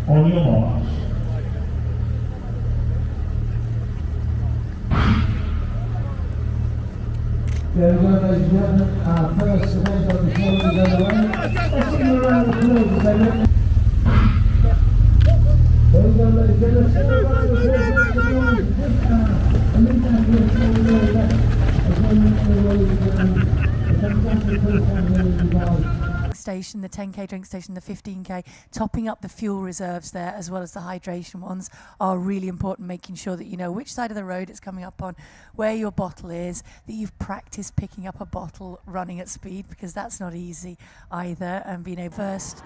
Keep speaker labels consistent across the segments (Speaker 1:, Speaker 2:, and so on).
Speaker 1: On your mark. There we go, ladies and gentlemen. Our first event of the show is underway. Let's give them a round of applause as they make. There we go, ladies and gentlemen. Let's give them a round of applause. And then down here, so we know that. As well as the way the fantastic first time here in Dubai.
Speaker 2: Station, the 10k drink station, the 15k, topping up the fuel reserves there as well as the hydration ones are really important, making sure that you know which side of the road it's coming up on, where your bottle is, that you've practiced picking up a bottle running at speed, because that's not easy either, and being a first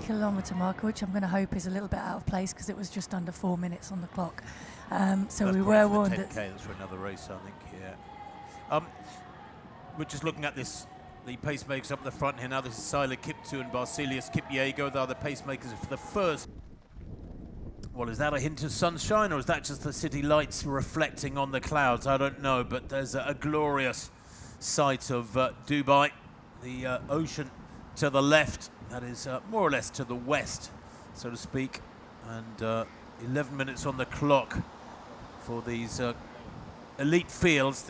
Speaker 2: kilometre marker, which I'm going to hope is a little bit out of place because it was just under 4 minutes on the clock. So
Speaker 3: that's
Speaker 2: we were warned
Speaker 3: 10K,
Speaker 2: that
Speaker 3: that's for another race, I think, yeah. We're just looking at this. The pacemakers up the front here now. This is Sila Kiptu and Basilius Kipyego. They are the pacemakers for the first. Well, is that a hint of sunshine, or is that just the city lights reflecting on the clouds? I don't know, but there's a glorious sight of Dubai. The ocean to the left, that is more or less to the west, so to speak. And 11 minutes on the clock for these elite fields.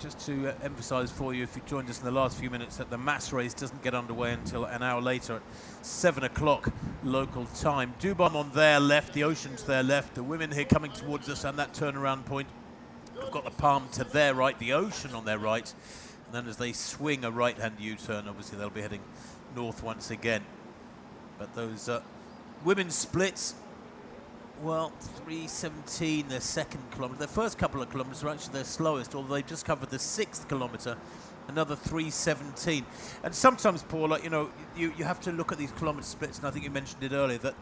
Speaker 3: Just to emphasise for you, if you joined us in the last few minutes, that the mass race doesn't get underway until an hour later at 7 o'clock local time. Dubai on their left, the ocean to their left, the women here coming towards us, and that turnaround point. We've got the palm to their right, the ocean on their right, and then as they swing a right-hand U-turn, obviously they'll be heading north once again. But those women's splits, well, 3:17 their second kilometre. Their first couple of kilometres are actually their slowest, although they've just covered the 6th kilometre, another 3:17. And sometimes, Paula, you know, you have to look at these kilometre splits, and I think you mentioned it earlier, that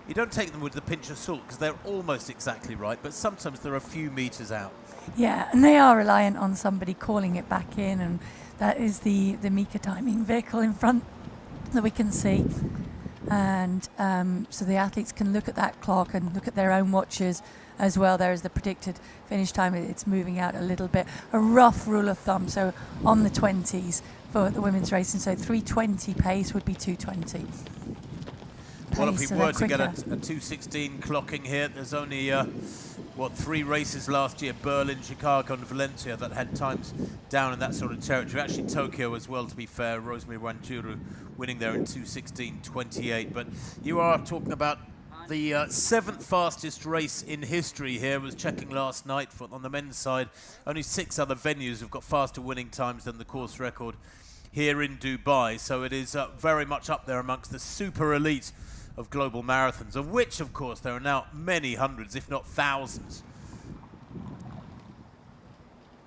Speaker 3: you don't take them with the pinch of salt because they're almost exactly right, but sometimes they're a few metres out.
Speaker 2: yeah, and they are reliant on somebody calling it back in, and that is the Mika timing vehicle in front that we can see. And so the athletes can look at that clock and look at their own watches as well. There is the predicted finish time. It's moving out a little bit. A rough rule of thumb, so on the 20s for the women's racing, so 3:20 pace would be 2:20.
Speaker 3: Well, if we
Speaker 2: so
Speaker 3: were
Speaker 2: they're
Speaker 3: to get a
Speaker 2: quicker.
Speaker 3: 2:16 clocking here, there's only, what, 3 races last year, Berlin, Chicago and Valencia, that had times down in that sort of territory. Actually Tokyo as well, to be fair, Rosemary Wanjuru winning there in 2:16.28. But you are talking about the 7th fastest race in history here. Was checking last night on the men's side. Only 6 other venues have got faster winning times than the course record here in Dubai. So it is very much up there amongst the super elite of global marathons, of which, of course, there are now many hundreds, if not thousands.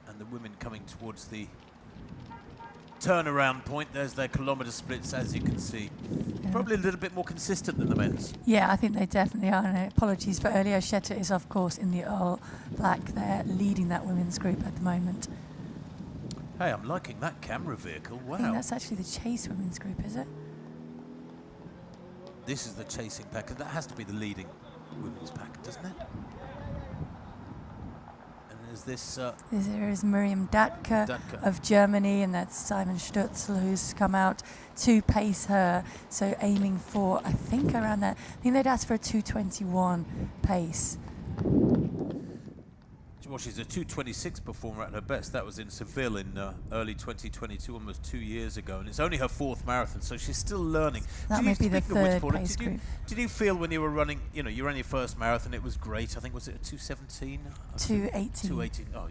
Speaker 3: And the women coming towards the turnaround point. There's their kilometre splits, as you can see.
Speaker 2: Yeah.
Speaker 3: Probably a little bit more consistent than the men's.
Speaker 2: Yeah, I think they definitely are. And apologies for earlier. Shetta is, of course, in the all black there, leading that women's group at the moment.
Speaker 3: Hey, I'm liking that camera vehicle. Wow.
Speaker 2: I think that's actually the Chase women's group, is it?
Speaker 3: This is the chasing pack, and that has to be the leading women's pack, doesn't it? And there's this...
Speaker 2: There is Miriam Datka of Germany, and that's Simon Stutzel who's come out to pace her. So aiming for, I think, around that. I think they'd asked for a 2:21 pace.
Speaker 3: Well, she's a 2:26 performer at her best. That was in Seville in early 2022, almost 2 years ago, and it's only her 4th marathon, so she's still learning.
Speaker 2: That may be the third pace group.
Speaker 3: Did you feel when you were running, you know, you ran your first marathon, it was great. I think, was it a 2:17?
Speaker 2: 2:18.
Speaker 3: 2:18. Oh,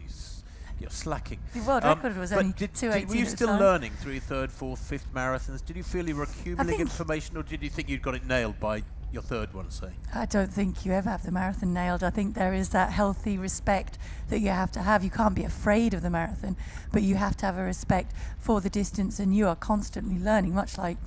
Speaker 3: you're slacking.
Speaker 2: The world record was only 2:18.
Speaker 3: Were you still learning through your 3rd, 4th, 5th marathons? Did you feel you were accumulating information, or did you think you'd got it nailed by your 3rd one, say?
Speaker 2: I don't think you ever have the marathon nailed. I think there is that healthy respect that you have to have. You can't be afraid of the marathon, but you have to have a respect for the distance, and you are constantly learning, much like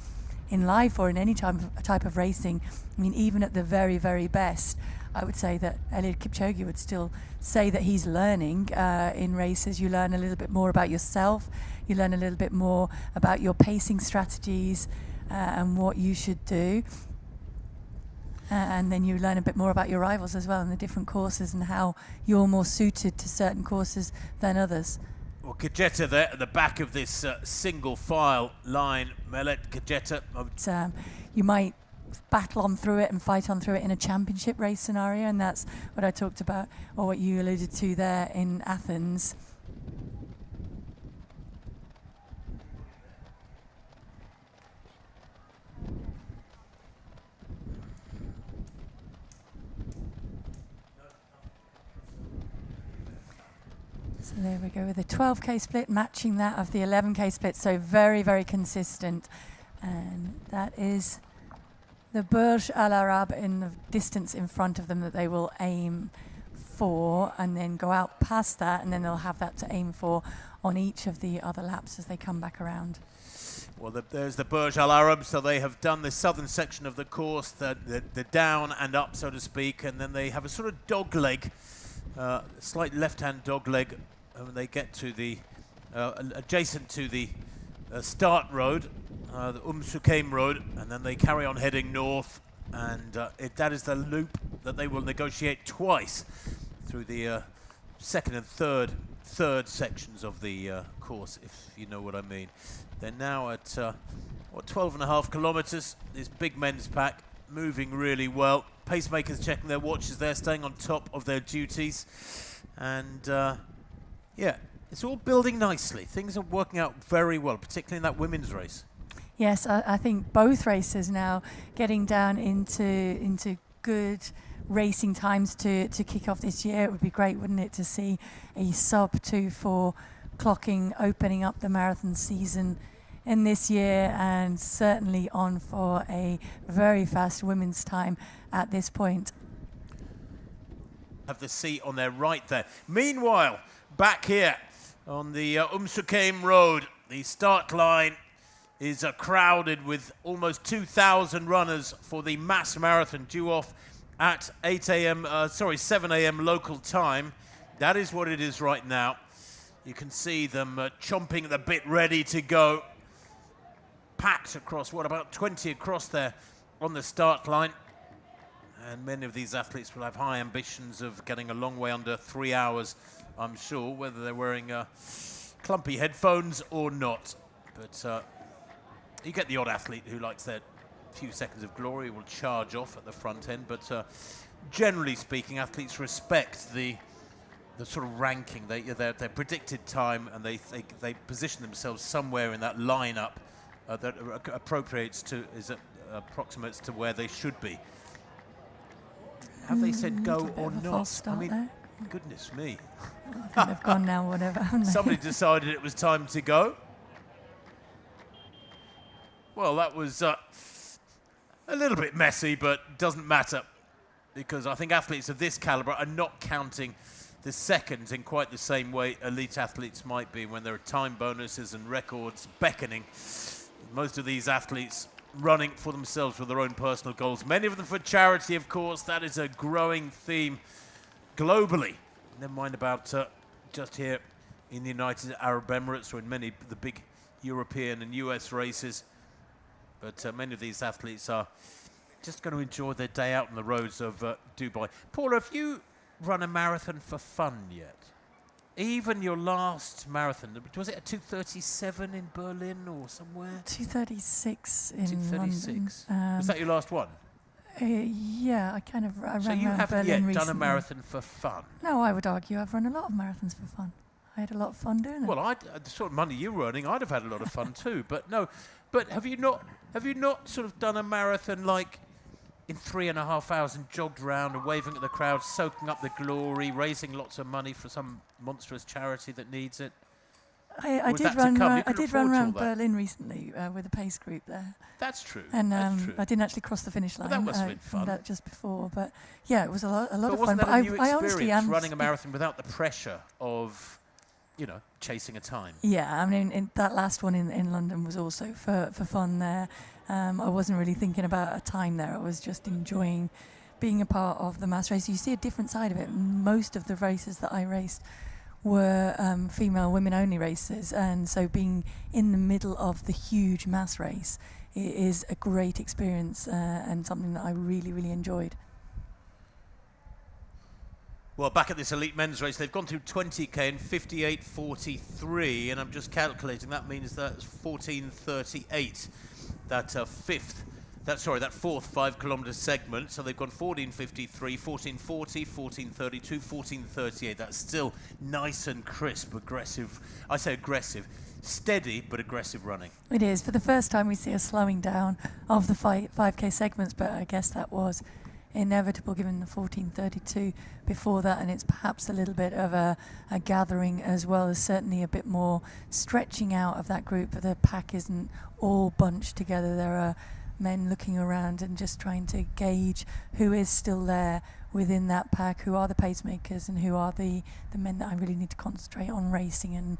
Speaker 2: in life or in any type of racing. I mean, even at the very, very best, I would say that Eliud Kipchoge would still say that he's learning in races. You learn a little bit more about yourself. You learn a little bit more about your pacing strategies and what you should do. And then you learn a bit more about your rivals as well, and the different courses and how you're more suited to certain courses than others.
Speaker 3: Well, Kajeta there at the back of this single file line. Melet Kajeta.
Speaker 2: You might battle on through it and fight on through it in a championship race scenario, and that's what I talked about, or what you alluded to there in Athens. So there we go with a 12k split matching that of the 11k split, so very, very consistent. And that is the Burj Al Arab in the distance in front of them that they will aim for, and then go out past that, and then they'll have that to aim for on each of the other laps as they come back around.
Speaker 3: Well, there's the Burj Al Arab, so they have done the southern section of the course, the down and up, so to speak, and then they have a sort of dog leg, slight left-hand dog leg when they get to the, adjacent to the start road, the Suqeim road, and then they carry on heading north, and that is the loop that they will negotiate twice through the second and third sections of the course, if you know what I mean. They're now at 12.5 kilometers. This big men's pack moving really well. Pacemakers checking their watches. They're staying on top of their duties, and yeah, it's all building nicely. Things are working out very well, particularly in that women's race.
Speaker 2: Yes, I think both races now getting down into good racing times to kick off this year. It would be great, wouldn't it, to see a sub 2:4 clocking opening up the marathon season in this year, and certainly on for a very fast women's time at this point.
Speaker 3: Have the seat on their right there. Meanwhile, back here on the Suqeim road, the start line is crowded with almost 2,000 runners for the mass marathon due off at 7 a.m. local time. That is what it is right now. You can see them chomping at the bit, ready to go. Packed across, about 20 across there on the start line. And many of these athletes will have high ambitions of getting a long way under 3 hours, I'm sure, whether they're wearing clumpy headphones or not. But you get the odd athlete who likes their few seconds of glory, will charge off at the front end. But generally speaking, athletes respect the sort of ranking, their predicted time, and they position themselves somewhere in that lineup that approximates to where they should be. Have they said go or not? I mean,
Speaker 2: there.
Speaker 3: Goodness me.
Speaker 2: I think they've gone now, whatever, haven't they?
Speaker 3: Somebody decided it was time to go. Well, that was a little bit messy, but doesn't matter, because I think athletes of this caliber are not counting the seconds in quite the same way elite athletes might be when there are time bonuses and records beckoning. Most of these athletes running for themselves with their own personal goals, many of them for charity, of course. That is a growing theme globally. Never mind about just here in the United Arab Emirates or in many of the big European and US races. But many of these athletes are just going to enjoy their day out on the roads of Dubai. Paula, have you run a marathon for fun yet? Even your last marathon, was it a 2:37 in Berlin or somewhere?
Speaker 2: 2:36 in
Speaker 3: 2:36.
Speaker 2: London.
Speaker 3: Was that your last one?
Speaker 2: Yeah, I
Speaker 3: So
Speaker 2: ran
Speaker 3: you
Speaker 2: around
Speaker 3: haven't
Speaker 2: Berlin
Speaker 3: yet
Speaker 2: recently.
Speaker 3: done a marathon for fun?
Speaker 2: No, I would argue I've run a lot of marathons for fun. I had a lot of fun doing it.
Speaker 3: Well, the sort of money you were earning, I'd have had a lot of fun too. But no, but have you not sort of done a marathon like in 3.5 hours and jogged around and waving at the crowd, soaking up the glory, raising lots of money for some monstrous charity that needs it?
Speaker 2: I did run around Berlin recently with a pace group there.
Speaker 3: That's true.
Speaker 2: And
Speaker 3: that's true.
Speaker 2: I didn't actually cross the finish line.
Speaker 3: But that must have been fun.
Speaker 2: That just before, but yeah, it was a lot of fun.
Speaker 3: Wasn't that
Speaker 2: But
Speaker 3: a new
Speaker 2: I honestly
Speaker 3: experience,
Speaker 2: am
Speaker 3: running a marathon without the pressure of, chasing a time?
Speaker 2: Yeah, I mean, that last one in London was also for fun there. I wasn't really thinking about a time there. I was just enjoying being a part of the mass race. You see a different side of it. Most of the races that I raced were female, women-only races, and so being in the middle of the huge mass race is a great experience and something that I really, really enjoyed.
Speaker 3: Well, back at this elite men's race, they've gone through 20k in 58:43, and I'm just calculating, that means that's 14:38, that fifth that fourth 5 kilometre segment. So they've gone 14:53, 14:40, 14:32, 14:38. That's still nice and crisp, aggressive. I say aggressive, steady but aggressive running.
Speaker 2: It is. For the first time we see a slowing down of the 5K segments, but I guess that was inevitable given the 14:32 before that, and it's perhaps a little bit of a gathering as well as certainly a bit more stretching out of that group. The pack isn't all bunched together. There are men looking around and just trying to gauge who is still there within that pack, who are the pacemakers and who are the men that I really need to concentrate on racing and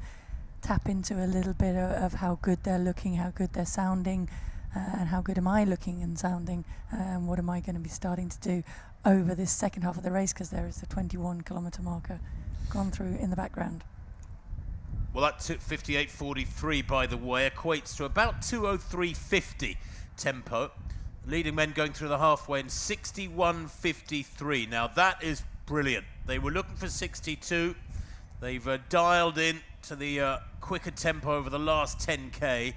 Speaker 2: tap into a little bit of how good they're looking, how good they're sounding, and how good am I looking and sounding, and what am I going to be starting to do over this second half of the race, because there is the 21 kilometre marker gone through in the background.
Speaker 3: Well, that 58.43, by the way, equates to about 2:03.50 tempo. Leading men going through the halfway in 61.53. Now that is brilliant. They were looking for 62. They've dialed in to the quicker tempo over the last 10K.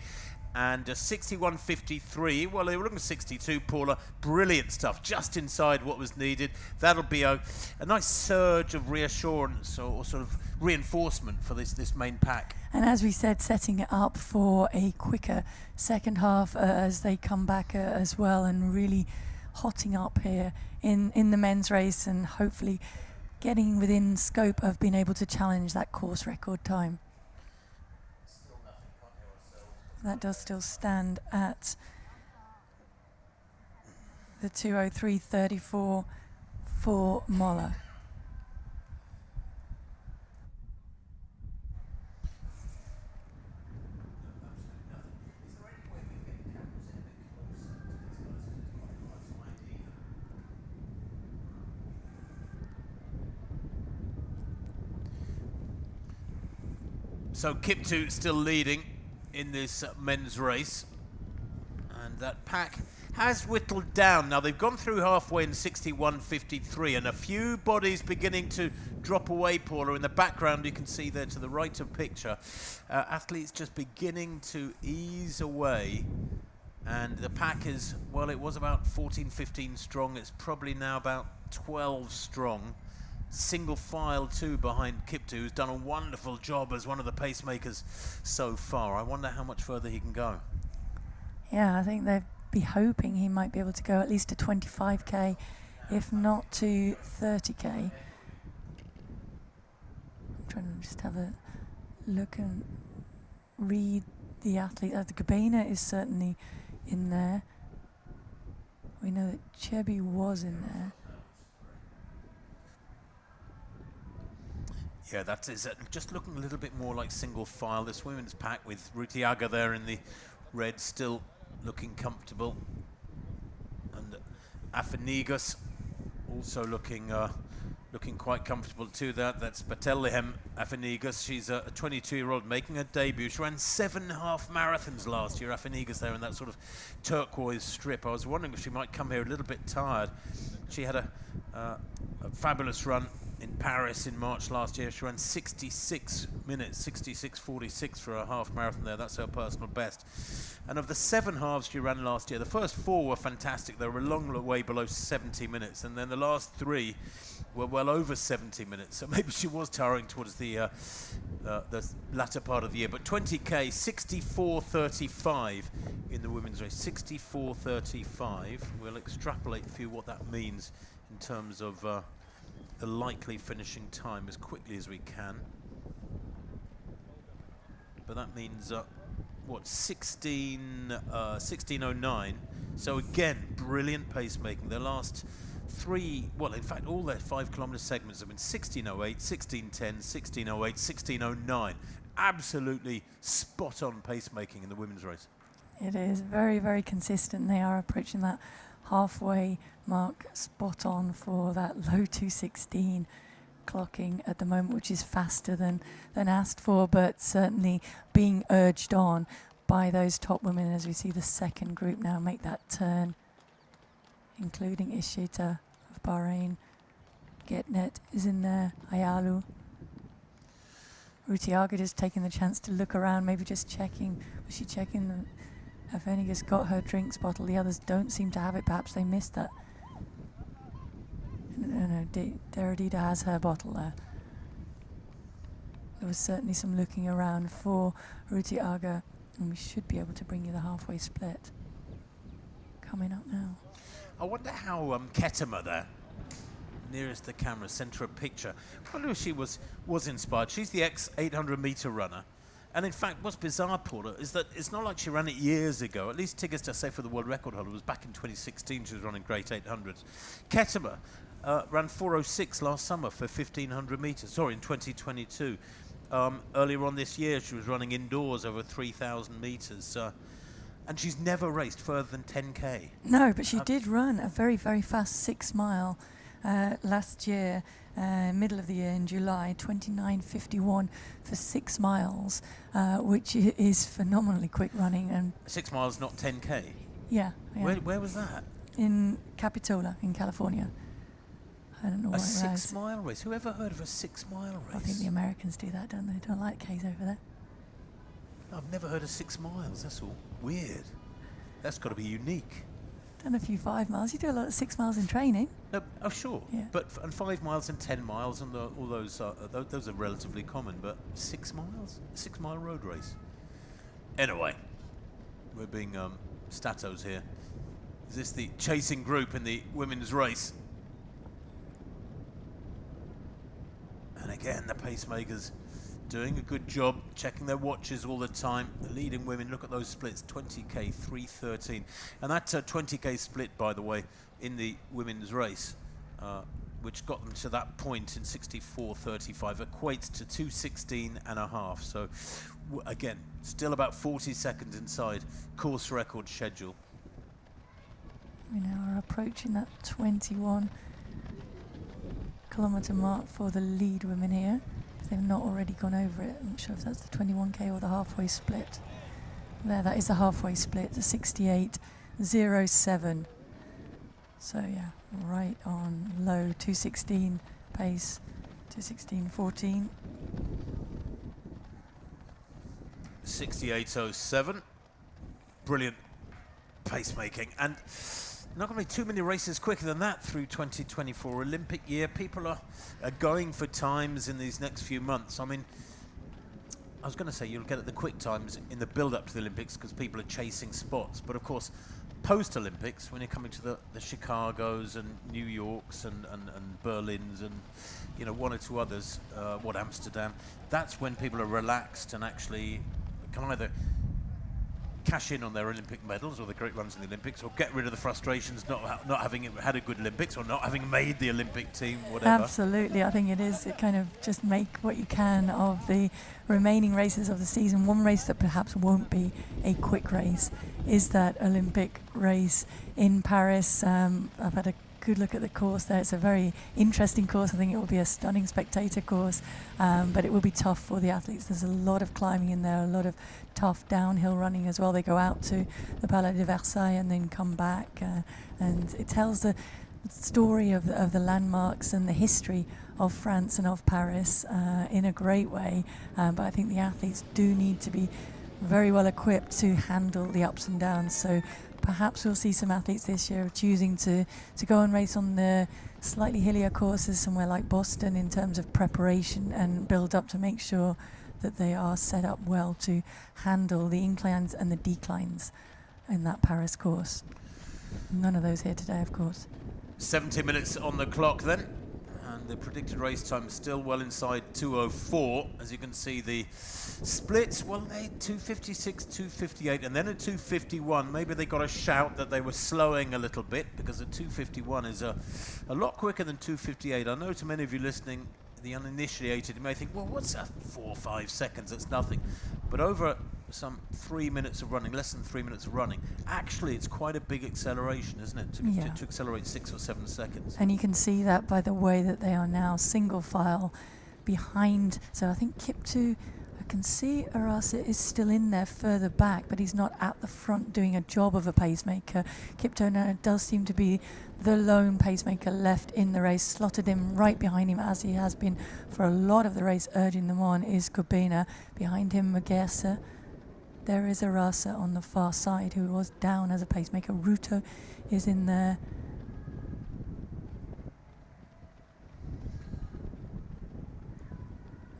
Speaker 3: And 61.53, well, they were looking for 62, Paula. Brilliant stuff, just inside what was needed. That'll be a nice surge of reassurance or sort of reinforcement for this main pack.
Speaker 2: And as we said, setting it up for a quicker second half as they come back as well, and really hotting up here in the men's race, and hopefully getting within scope of being able to challenge that course record time. That does still stand at the 2:03.34 for Moller.
Speaker 3: So Kiptu still leading in this men's race, and that pack has whittled down. Now they've gone through halfway in 61.53, and a few bodies beginning to drop away, Paula. In the background you can see there to the right of picture, athletes just beginning to ease away, and the pack is, well, it was about 14-15 strong. It's probably now about 12 strong. Single file too behind Kiptu, who's done a wonderful job as one of the pacemakers so far. I wonder how much further he can go.
Speaker 2: Yeah, I think they'd be hoping he might be able to go at least to 25k, if not to 30k. I'm trying to just have a look and read the athlete. The Gabena is certainly in there. We know that Chebby was in there.
Speaker 3: Yeah, that is just looking a little bit more like single file. This women's pack with Rutiaga there in the red, still looking comfortable. And Afenigas also looking quite comfortable too. That's Batellehem Afenigas. She's a 22-year-old making her debut. She ran 7 half marathons last year, Afenigas, there in that sort of turquoise strip. I was wondering if she might come here a little bit tired. She had a fabulous run in Paris in March last year. She ran 66 minutes, 66.46 for a half marathon there. That's her personal best. And of the 7 halves she ran last year, the first 4 were fantastic. They were a long way below 70 minutes. And then the last 3 were well over 70 minutes. So maybe she was tiring towards the latter part of the year. But 20K, 64.35 in the women's race. 64.35. We'll extrapolate for you what that means in terms of the likely finishing time as quickly as we can. But that means, what, 16:09. So again, brilliant pacemaking. Their last 3, well, in fact, all their 5 kilometre segments have been 16:08, 16:10, 16:08, 16:09. Absolutely spot on pacemaking in the women's race.
Speaker 2: It is very, very consistent. They are approaching that halfway mark spot on for that low 2:16 clocking at the moment, which is faster than asked for, but certainly being urged on by those top women as we see the second group now make that turn, including Ishita of Bahrain. Getnet is in there, Ayalu. Rutiaga just taking the chance to look around, maybe just checking. Was she checking Venegas got her drinks bottle. The others don't seem to have it. Perhaps they missed that. No, Deradida has her bottle there. There was certainly some looking around for Ruti Aga, and we should be able to bring you the halfway split. Coming up now.
Speaker 3: I wonder how Ketema there, nearest the camera, sent her a picture. I wonder if she was inspired. She's the ex-800-metre runner. And in fact, what's bizarre, Paula, is that it's not like she ran it years ago. At least Tigges Tassefa for the world record holder was back in 2016. She was running great 800s. Ketema ran 4:06 last summer for 1,500 metres. Sorry, in 2022. Earlier on this year, she was running indoors over 3,000 metres. And she's never raced further than 10K.
Speaker 2: No, but she did run a very, very fast 6 mile last year, middle of the year in July, 29:51 for 6 miles, which is phenomenally quick running. And
Speaker 3: 6 miles, not 10K?
Speaker 2: Yeah.
Speaker 3: Where was that?
Speaker 2: In Capitola, in California. I don't know
Speaker 3: A
Speaker 2: what it was.
Speaker 3: 6 mile race? Who ever heard of a 6 mile race?
Speaker 2: I think the Americans do that, don't they? They don't like K's over there.
Speaker 3: I've never heard of 6 miles. That's all weird. That's got to be unique.
Speaker 2: Done a few 5 miles. You do a lot of 6 miles in training.
Speaker 3: No, oh, sure.
Speaker 2: Yeah.
Speaker 3: But and 5 miles and 10 miles and all those are relatively common. But 6 miles, 6 mile road race. Anyway, we're being statos here. Is this the chasing group in the women's race? And again, the pacemakers doing a good job, checking their watches all the time. The leading women, look at those splits, 20K, 3:13. And that 20K split, by the way, in the women's race, which got them to that point in 64:35, equates to 2:16 and a half. So, again, still about 40 seconds inside course record schedule.
Speaker 2: We now are approaching that 21 kilometre mark for the lead women here. If they've not already gone over it, I'm not sure if that's the 21K or the halfway split. There, that is the halfway split, the 68.07. So yeah, right on low, 2:16 pace, 2:16.14.
Speaker 3: 68.07. Brilliant pacemaking. And not going to be too many races quicker than that through 2024 Olympic year. People are going for times in these next few months. I mean, I was going to say you'll get at the quick times in the build-up to the Olympics because people are chasing spots. But of course, post-Olympics, when you're coming to the Chicagos and New Yorks and Berlins and, you know, one or two others, Amsterdam, that's when people are relaxed and actually can either cash in on their Olympic medals or the great runs in the Olympics, or get rid of the frustrations not having had a good Olympics or not having made the Olympic team, whatever.
Speaker 2: Absolutely, I think it is. It kind of just make what you can of the remaining races of the season. One race that perhaps won't be a quick race is that Olympic race in Paris. I've had a good look at the course there. It's a very interesting course. I think it will be a stunning spectator course, but it will be tough for the athletes. There's a lot of climbing in there, a lot of tough downhill running as well. They go out to the Palais de Versailles and then come back, and it tells the story of the landmarks and the history of France and of Paris in a great way, but I think the athletes do need to be very well equipped to handle the ups and downs. So perhaps we'll see some athletes this year choosing to go and race on the slightly hillier courses somewhere like Boston in terms of preparation and build up to make sure that they are set up well to handle the inclines and the declines in that Paris course. None of those here today, of course.
Speaker 3: 70 minutes on the clock then, and the predicted race time is still well inside 2:04. As you can see, the splits, well, they 2:56, 2:58, and then at 2:51, maybe they got a shout that they were slowing a little bit, because at 2:51 is a lot quicker than 2:58. I know to many of you listening, the uninitiated, you may think, well, what's that, 4 or 5 seconds? That's nothing. But over some 3 minutes of running, less than 3 minutes of running, actually it's quite a big acceleration, isn't it, to accelerate 6 or 7 seconds.
Speaker 2: And you can see that by the way that they are now single file behind. So I think Kiptu, I can see Arasa is still in there further back, but he's not at the front doing a job of a pacemaker. Kiptu now does seem to be the lone pacemaker left in the race. Slotted him right behind him, as he has been for a lot of the race, urging them on, is Kubena. Behind him, Magersa. There is a Rasa on the far side who was down as a pacemaker. Ruto is in there.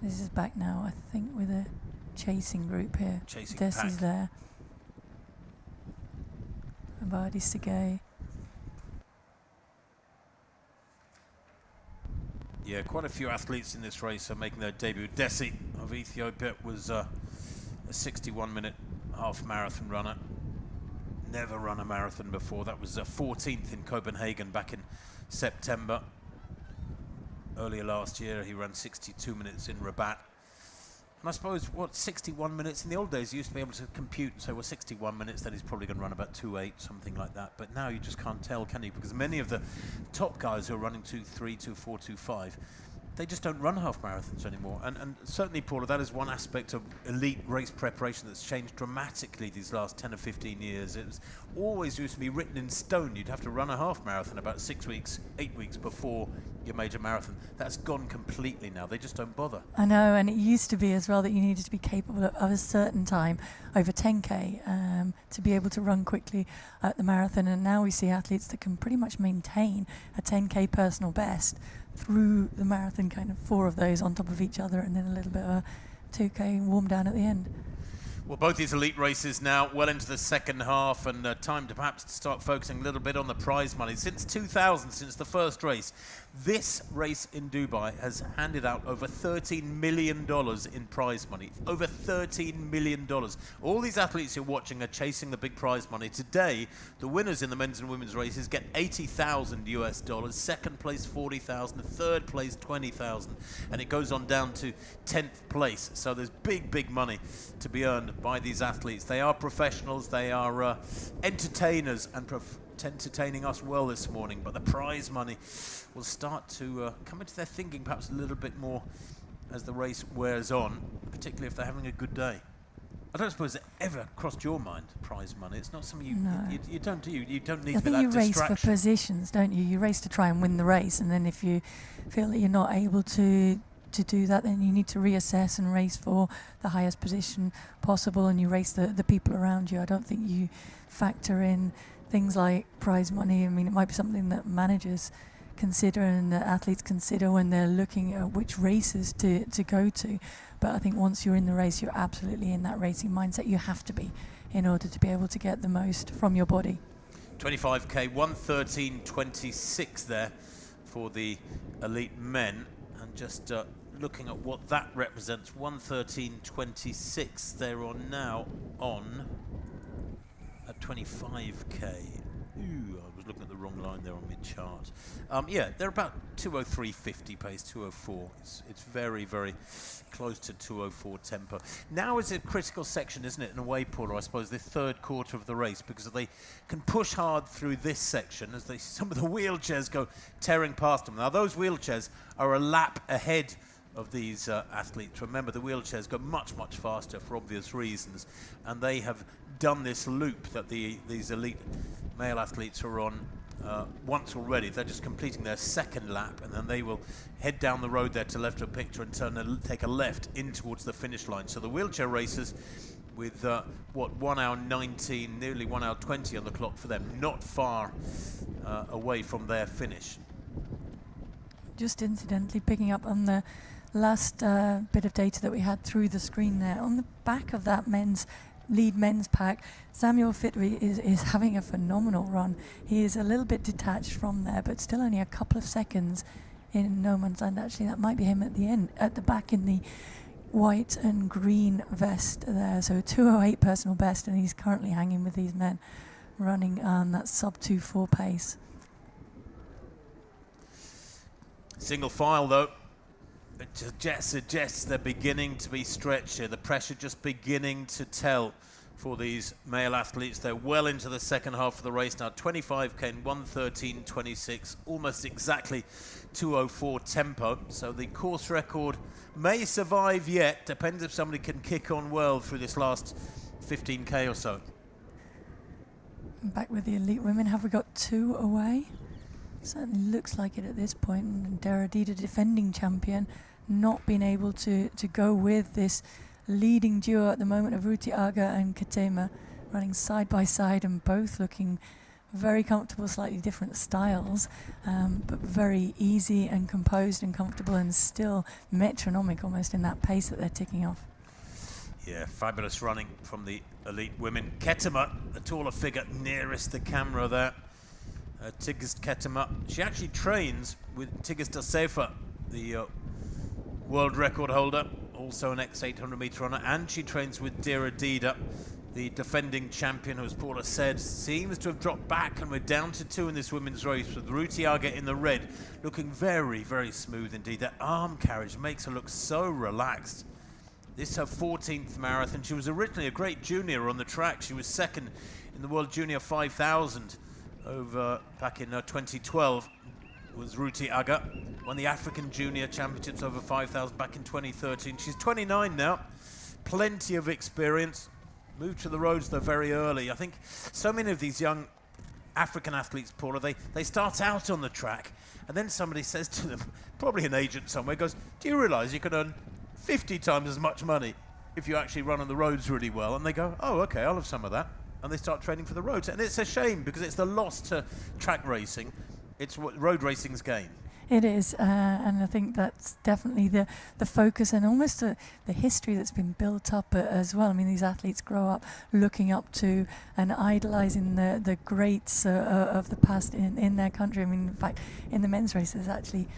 Speaker 2: This is back now, I think, with a chasing group here.
Speaker 3: Chasing
Speaker 2: Desi's
Speaker 3: pack.
Speaker 2: there. Abadi Sigay.
Speaker 3: Yeah, quite a few athletes in this race are making their debut. Desi of Ethiopia was a 61-minute half marathon runner. Never run a marathon before. That was 14th in Copenhagen back in September. Earlier last year, he ran 62 minutes in Rabat. And I suppose, 61 minutes? In the old days, you used to be able to compute and say, well, 61 minutes, then he's probably going to run about 2:08, something like that. But now you just can't tell, can you? Because many of the top guys who are running 2:3, 2:4, 2:5, they just don't run half marathons anymore. And certainly, Paula, that is one aspect of elite race preparation that's changed dramatically these last 10 or 15 years. It was always used to be written in stone. You'd have to run a half marathon about 6 weeks, 8 weeks before your major marathon. That's gone completely now. They just don't bother.
Speaker 2: I know, and it used to be as well that you needed to be capable of a certain time over 10K to be able to run quickly at the marathon. And now we see athletes that can pretty much maintain a 10K personal best through the marathon, kind of 4 of those on top of each other, and then a little bit of a 2K warm down at the end.
Speaker 3: Well, both these elite races now well into the second half, and time to perhaps start focusing a little bit on the prize money. Since 2000, since the first race, this race in Dubai has handed out over $13 million in prize money. Over $13 million. All these athletes you're watching are chasing the big prize money. Today, the winners in the men's and women's races get $80,000 US, second place $40,000, third place $20,000, and it goes on down to 10th place. So there's big money to be earned by these athletes. They are professionals, they are entertainers, and entertaining us well this morning, but the prize money will start to come into their thinking perhaps a little bit more as the race wears on, particularly if they're having a good day. I don't suppose it ever crossed your mind, prize money. It's not something you don't do. You don't need
Speaker 2: I
Speaker 3: to be
Speaker 2: think
Speaker 3: that
Speaker 2: you race
Speaker 3: distraction.
Speaker 2: for positions, don't you? You race to try and win the race, and then if you feel that you're not able to do that, then you need to reassess and race for the highest position possible, and you race the people around you. I don't think you factor in things like prize money. I mean, it might be something that managers consider and that athletes consider when they're looking at which races to go to. But I think once you're in the race, you're absolutely in that racing mindset. You have to be in order to be able to get the most from your body.
Speaker 3: 25k, 1:13.26 there for the elite men, and just looking at what that represents, 1:13.26 they're on now on at 25k. Ooh, I was looking at the wrong line there on my chart. Yeah, they're about 2:03.50 pace, 2:04. It's very close to 2:04 tempo. Now is a critical section, isn't it, in a way, Paula, I suppose, the third quarter of the race, because they can push hard through this section as some of the wheelchairs go tearing past them. Now, those wheelchairs are a lap ahead of these athletes. Remember, the wheelchairs go much faster for obvious reasons, and they have done this loop that these elite male athletes are on once already. They're just completing their second lap, and then they will head down the road there to left of picture and turn and take a left in towards the finish line. So the wheelchair racers with 1 hour 19, nearly 1 hour 20 on the clock for them, not far away from their finish.
Speaker 2: Just incidentally picking up on the last bit of data that we had through the screen there, on the back of that lead men's pack, Samuel Fitri is having a phenomenal run. He is a little bit detached from there, but still only a couple of seconds in no man's land. Actually, that might be him at the end, at the back in the white and green vest there. So 2:08 personal best, and he's currently hanging with these men running on that sub 2:4 pace.
Speaker 3: Single file though, it suggests they're beginning to be stretched here. The pressure just beginning to tell for these male athletes. They're well into the second half of the race now. 25k in 1:13.26, almost exactly 2:04 tempo. So the course record may survive yet. Depends if somebody can kick on well through this last 15k or so.
Speaker 2: Back with the elite women, have we got 2 away? Certainly looks like it at this point. And Deradita, defending champion, not being able to go with this leading duo at the moment of Ruti Aga and Katema, running side by side and both looking very comfortable, slightly different styles, but very easy and composed and comfortable, and still metronomic almost in that pace that they're ticking off.
Speaker 3: Yeah, fabulous running from the elite women. Ketema, the taller figure nearest the camera there. Tigist Ketema. She actually trains with Tigist Asefa, the world record holder, also an ex-800 meter runner, and she trains with Dira Dida, the defending champion, who, as Paula said, seems to have dropped back, and we're down to 2 in this women's race with Ruti Aga in the red, looking very, very smooth indeed. That arm carriage makes her look so relaxed. This is her 14th marathon. She was originally a great junior on the track. She was second in the World Junior 5000 over back in 2012. Was Ruti Aga. Won the African Junior Championships over 5,000 back in 2013. She's 29 now. Plenty of experience. Moved to the roads though very early. I think so many of these young African athletes, Paula, they start out on the track, and then somebody says to them, probably an agent somewhere, goes, do you realise you can earn 50 times as much money if you actually run on the roads really well? And they go, oh, okay, I'll have some of that. And they start training for the roads. And it's a shame, because it's the loss to track racing. It's what road racing's gain.
Speaker 2: It is, and I think that's definitely the focus, and almost the history that's been built up as well. I mean, these athletes grow up looking up to and idolising the greats of the past in their country. I mean, in fact, in the men's race, there's actually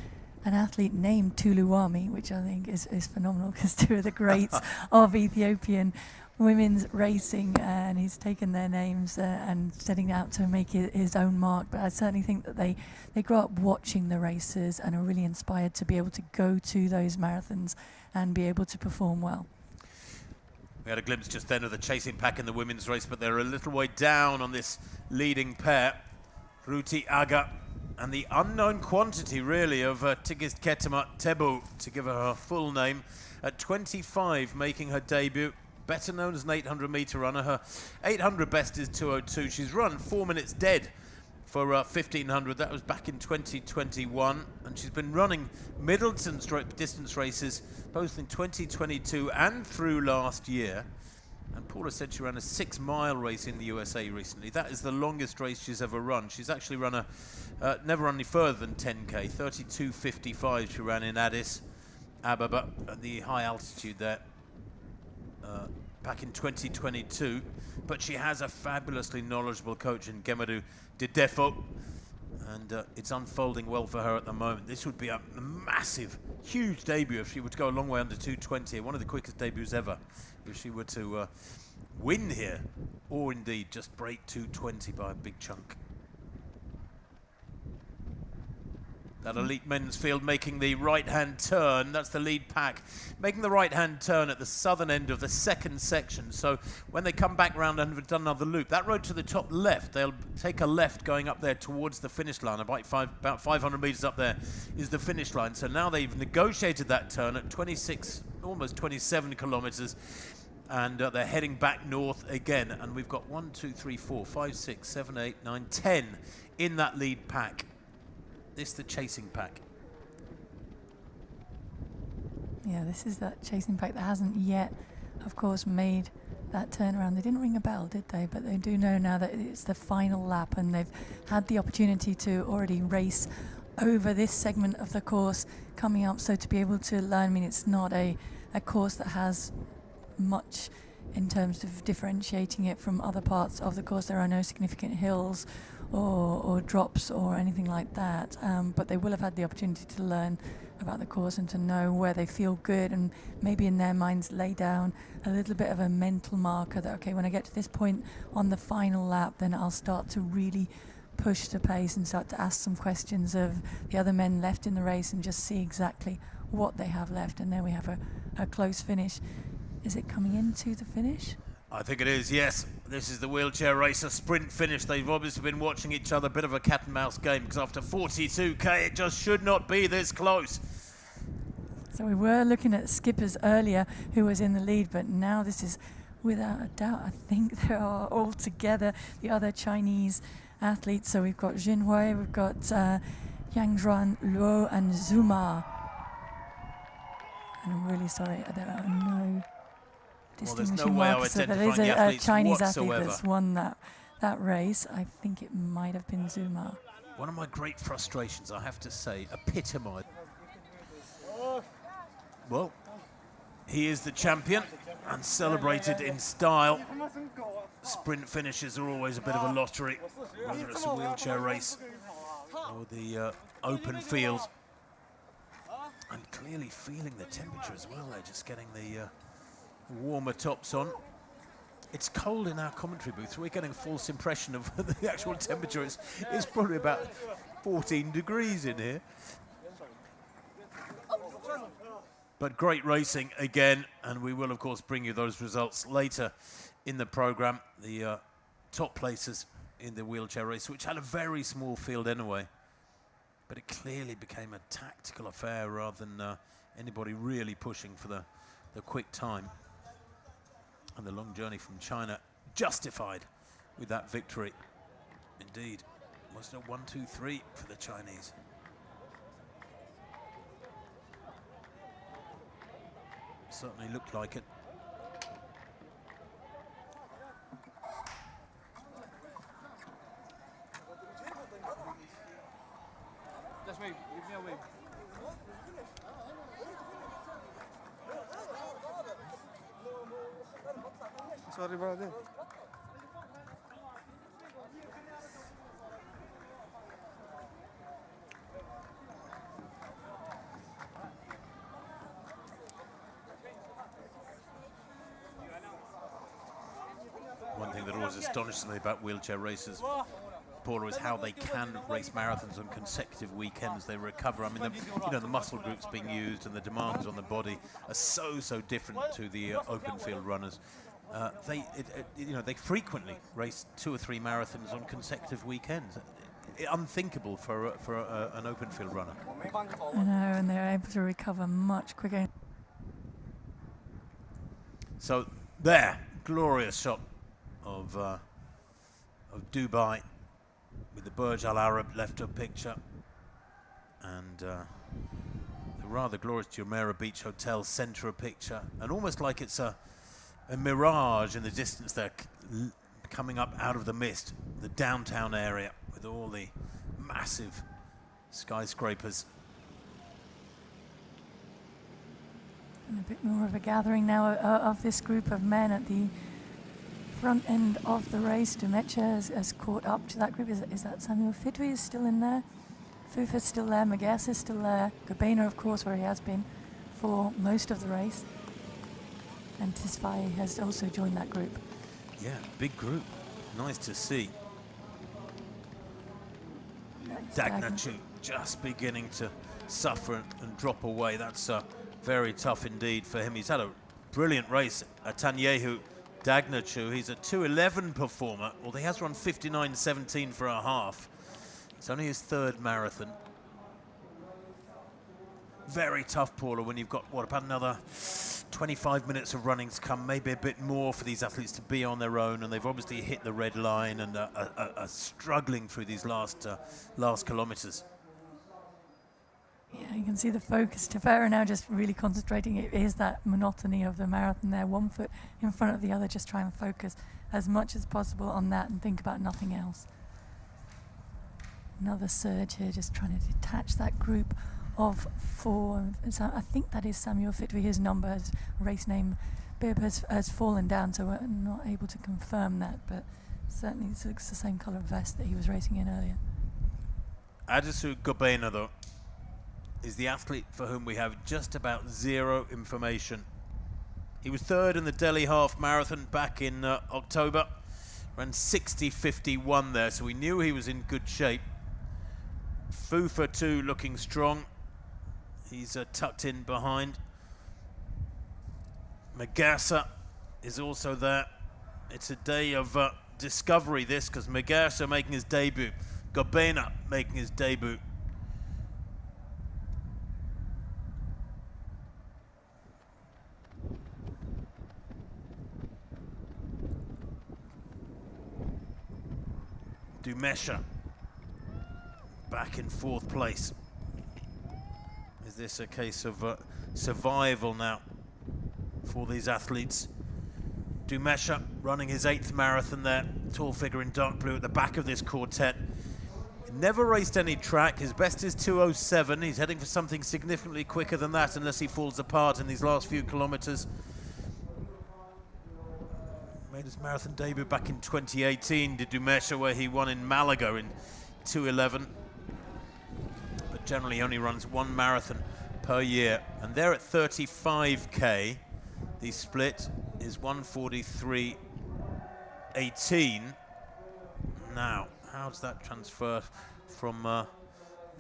Speaker 2: an athlete named Tuluwami, which I think is phenomenal, because 2 of the greats of Ethiopian women's racing, and he's taken their names and setting out to make his own mark. But I certainly think that they grow up watching the races and are really inspired to be able to go to those marathons and be able to perform well.
Speaker 3: We had a glimpse just then of the chasing pack in the women's race, but they're a little way down on this leading pair, Ruti Aga and the unknown quantity really of Tigist Ketema Tebu, to give her her full name, at 25, making her debut. Better known as an 800 meter runner. Her 800 best is 2:02. She's run 4 minutes dead for 1500. That was back in 2021. And she's been running Middleton stroke distance races both in 2022 and through last year. And Paula said she ran a 6-mile race in the USA recently. That is the longest race she's ever run. She's actually run never run any further than 10K. 32:55 she ran in Addis Ababa at the high altitude there. Back in 2022, but she has a fabulously knowledgeable coach in Gemadu Didefo, and it's unfolding well for her at the moment. This would be a massive, huge debut if she were to go a long way under 2:20, one of the quickest debuts ever, if she were to win here, or indeed just break 2:20 by a big chunk. That elite men's field making the right-hand turn. That's the lead pack. Making the right-hand turn at the southern end of the second section. So when they come back round and have done another loop, that road to the top left, they'll take a left going up there towards the finish line. About 500 metres up there is the finish line. So now they've negotiated that turn at 26, almost 27 kilometres. And they're heading back north again. And we've got 1, 2, 3, 4, 5, 6, 7, 8, 9, 10 in that lead pack. This is the chasing pack.
Speaker 2: Yeah, this is that chasing pack that hasn't yet, of course, made that turnaround. They didn't ring a bell, did they? But they do know now that it's the final lap, and they've had the opportunity to already race over this segment of the course coming up. So to be able to learn, I mean, it's not a course that has much in terms of differentiating it from other parts of the course. There are no significant hills or drops or anything like that, but they will have had the opportunity to learn about the course and to know where they feel good, and maybe in their minds lay down a little bit of a mental marker that, okay, when I get to this point on the final lap, then I'll start to really push the pace and start to ask some questions of the other men left in the race and just see exactly what they have left. And there we have a close finish. Is it coming into the finish?
Speaker 3: I think it is, yes. This is the wheelchair race, a sprint finish. They've obviously been watching each other, a bit of a cat and mouse game, because after 42k it just should not be this close.
Speaker 2: So we were looking at skippers earlier who was in the lead, but now this is without a doubt, I think there are all together the other Chinese athletes. So we've got Jinhui, we've got Yang Zhuan, Luo and Zuma. And I'm really sorry, there are no
Speaker 3: Well, there's no
Speaker 2: distinguishing
Speaker 3: way of
Speaker 2: marker. So there is
Speaker 3: identifying the
Speaker 2: a
Speaker 3: athletes
Speaker 2: Chinese
Speaker 3: whatsoever.
Speaker 2: athlete that's won that race. I think it might have been Zuma.
Speaker 3: One of my great frustrations, I have to say, epitomised. Well, he is the champion and celebrated in style. Sprint finishes are always a bit of a lottery, whether it's a wheelchair race or the open field. And clearly feeling the temperature as well. They're just getting the warmer tops on. It's cold in our commentary booth. We're getting a false impression of the actual temperature. It's probably about 14 degrees in here. But great racing again, and we will, of course, bring you those results later in the programme. The top places in the wheelchair race, which had a very small field anyway. But it clearly became a tactical affair rather than anybody really pushing for the quick time. And the long journey from China justified with that victory. Indeed. Was it a 1-2-3 for the Chinese? Certainly looked like it.
Speaker 4: Just wait, give me a wave. Sorry about that.
Speaker 3: One thing that always astonishes me about wheelchair races, Paula, is how they can race marathons on consecutive weekends. They recover. I mean, the muscle groups being used and the demands on the body are so different to the open field runners. They frequently race 2 or 3 marathons on consecutive weekends. Unthinkable for an open field runner.
Speaker 2: I know, and they're able to recover much quicker.
Speaker 3: So there, glorious shot of Dubai with the Burj Al Arab left of picture, and the rather glorious Jumeirah Beach Hotel centre of picture, and almost like it's a mirage in the distance there, coming up out of the mist, the downtown area with all the massive skyscrapers.
Speaker 2: And a bit more of a gathering now of this group of men at the front end of the race. Dumecha has caught up to that group. Is that Samuel Fidwi is still in there? Fufa's still there, Magas is still there, Gobena, of course, where he has been for most of the race. And Tisfai has also joined that group.
Speaker 3: Yeah, big group. Nice to see. Dagnachu just beginning to suffer and drop away. That's very tough indeed for him. He's had a brilliant race. Atanyehu Dagnachu, he's a 2:11 performer. Well, he has run 59:17 for a half. It's only his 3rd marathon. Very tough, Paula, when you've got, what, about another 25 minutes of running to come, maybe a bit more for these athletes to be on their own, and they've obviously hit the red line and are struggling through these last kilometres.
Speaker 2: Yeah, you can see the focus. Tefera now just really concentrating. It is that monotony of the marathon there, one foot in front of the other, just try and focus as much as possible on that and think about nothing else. Another surge here, just trying to detach that group of 4. So I think that is Samuel Fitwi. His number, his race name, bib has fallen down, so we're not able to confirm that, but certainly it looks the same colour vest that he was racing in earlier.
Speaker 3: Adisu Gobena, though, is the athlete for whom we have just about 0 information. He was 3rd in the Delhi Half Marathon back in October, ran 60:51 there, so we knew he was in good shape. Fufa too looking strong. He's tucked in behind. Magassa is also there. It's a day of discovery, this, because Magassa making his debut, Gobena making his debut. Dumesha back in 4th place. Is this a case of survival now for these athletes? Dumesha running his 8th marathon there. Tall figure in dark blue at the back of this quartet. Never raced any track. His best is 2:07. He's heading for something significantly quicker than that unless he falls apart in these last few kilometers. Made his marathon debut back in 2018, did Dumesha, where he won in Malaga in 2:11. But generally only runs one marathon per year. And there at 35K, the split is 1:43.18. Now, how does that transfer from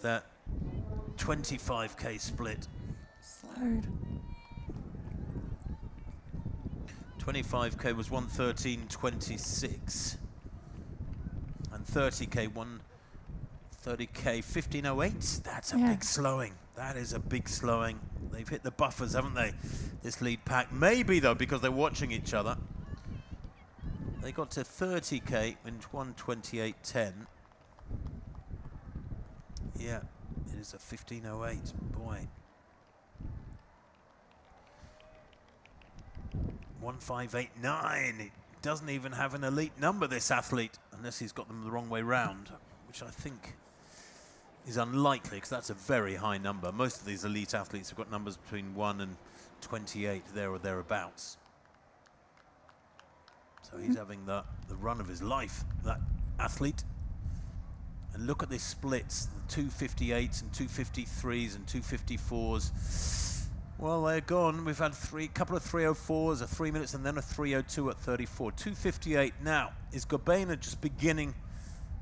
Speaker 3: that 25K split?
Speaker 2: Slowed.
Speaker 3: 25K was 1:13.26. And 30K, 15:08. That's a big slowing. That is a big slowing. They've hit the buffers, haven't they, this lead pack? Maybe, though, because they're watching each other. They got to 30K in 1:28.10. Yeah, it is a 15:08. Boy. 1:5.89. It doesn't even have an elite number, this athlete, unless he's got them the wrong way round, which I think is unlikely, because that's a very high number. Most of these elite athletes have got numbers between 1 and 28, there or thereabouts. So he's having the run of his life, that athlete. And look at this splits, the 2:58s and 2:53s and 2:54s. Well, they're gone. We've had a couple of 3:04s, a 3 minutes, and then a 3:02 at 34. 2:58 now. Is Gobena just beginning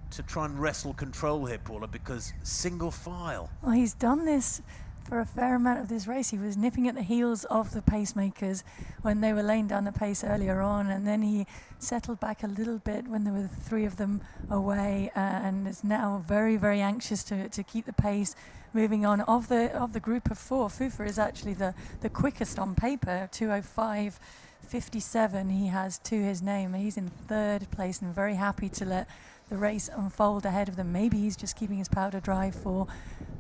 Speaker 3: to try and wrestle control here, Paula, because single file?
Speaker 2: Well, he's done this for a fair amount of this race. He was nipping at the heels of the pacemakers when they were laying down the pace earlier on, and then he settled back a little bit when there were 3 of them away, and is now very, very anxious to keep the pace moving on. Of the group of 4, Fufa is actually the quickest on paper, 2:05.57 he has to his name. He's in 3rd place and very happy to let the race unfold ahead of them. Maybe he's just keeping his powder dry for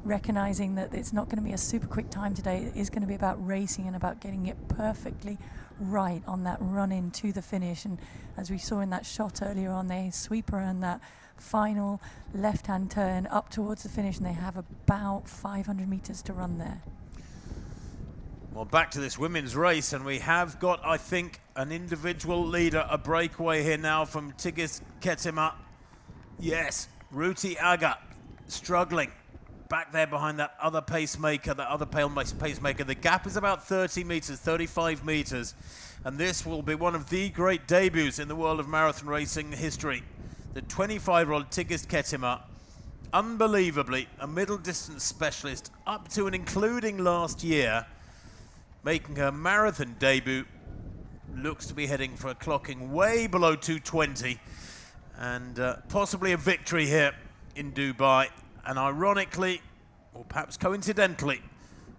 Speaker 2: recognizing that it's not going to be a super quick time today. It is going to be about racing and about getting it perfectly right on that run in to the finish. And as we saw in that shot earlier on, they sweep around that final left-hand turn up towards the finish, and they have about 500 meters to run there.
Speaker 3: Well, back to this women's race, and we have got, I think, an individual leader, a breakaway here now from Tigist Ketima. Yes, Ruti Aga struggling back there behind that other pacemaker, that other pale pacemaker. The gap is about 30 meters, 35 meters, and this will be one of the great debuts in the world of marathon racing history. The 25-year-old Tigist Ketima, unbelievably a middle distance specialist up to and including last year, making her marathon debut, looks to be heading for a clocking way below 2:20, and possibly a victory here in Dubai. And ironically, or perhaps coincidentally,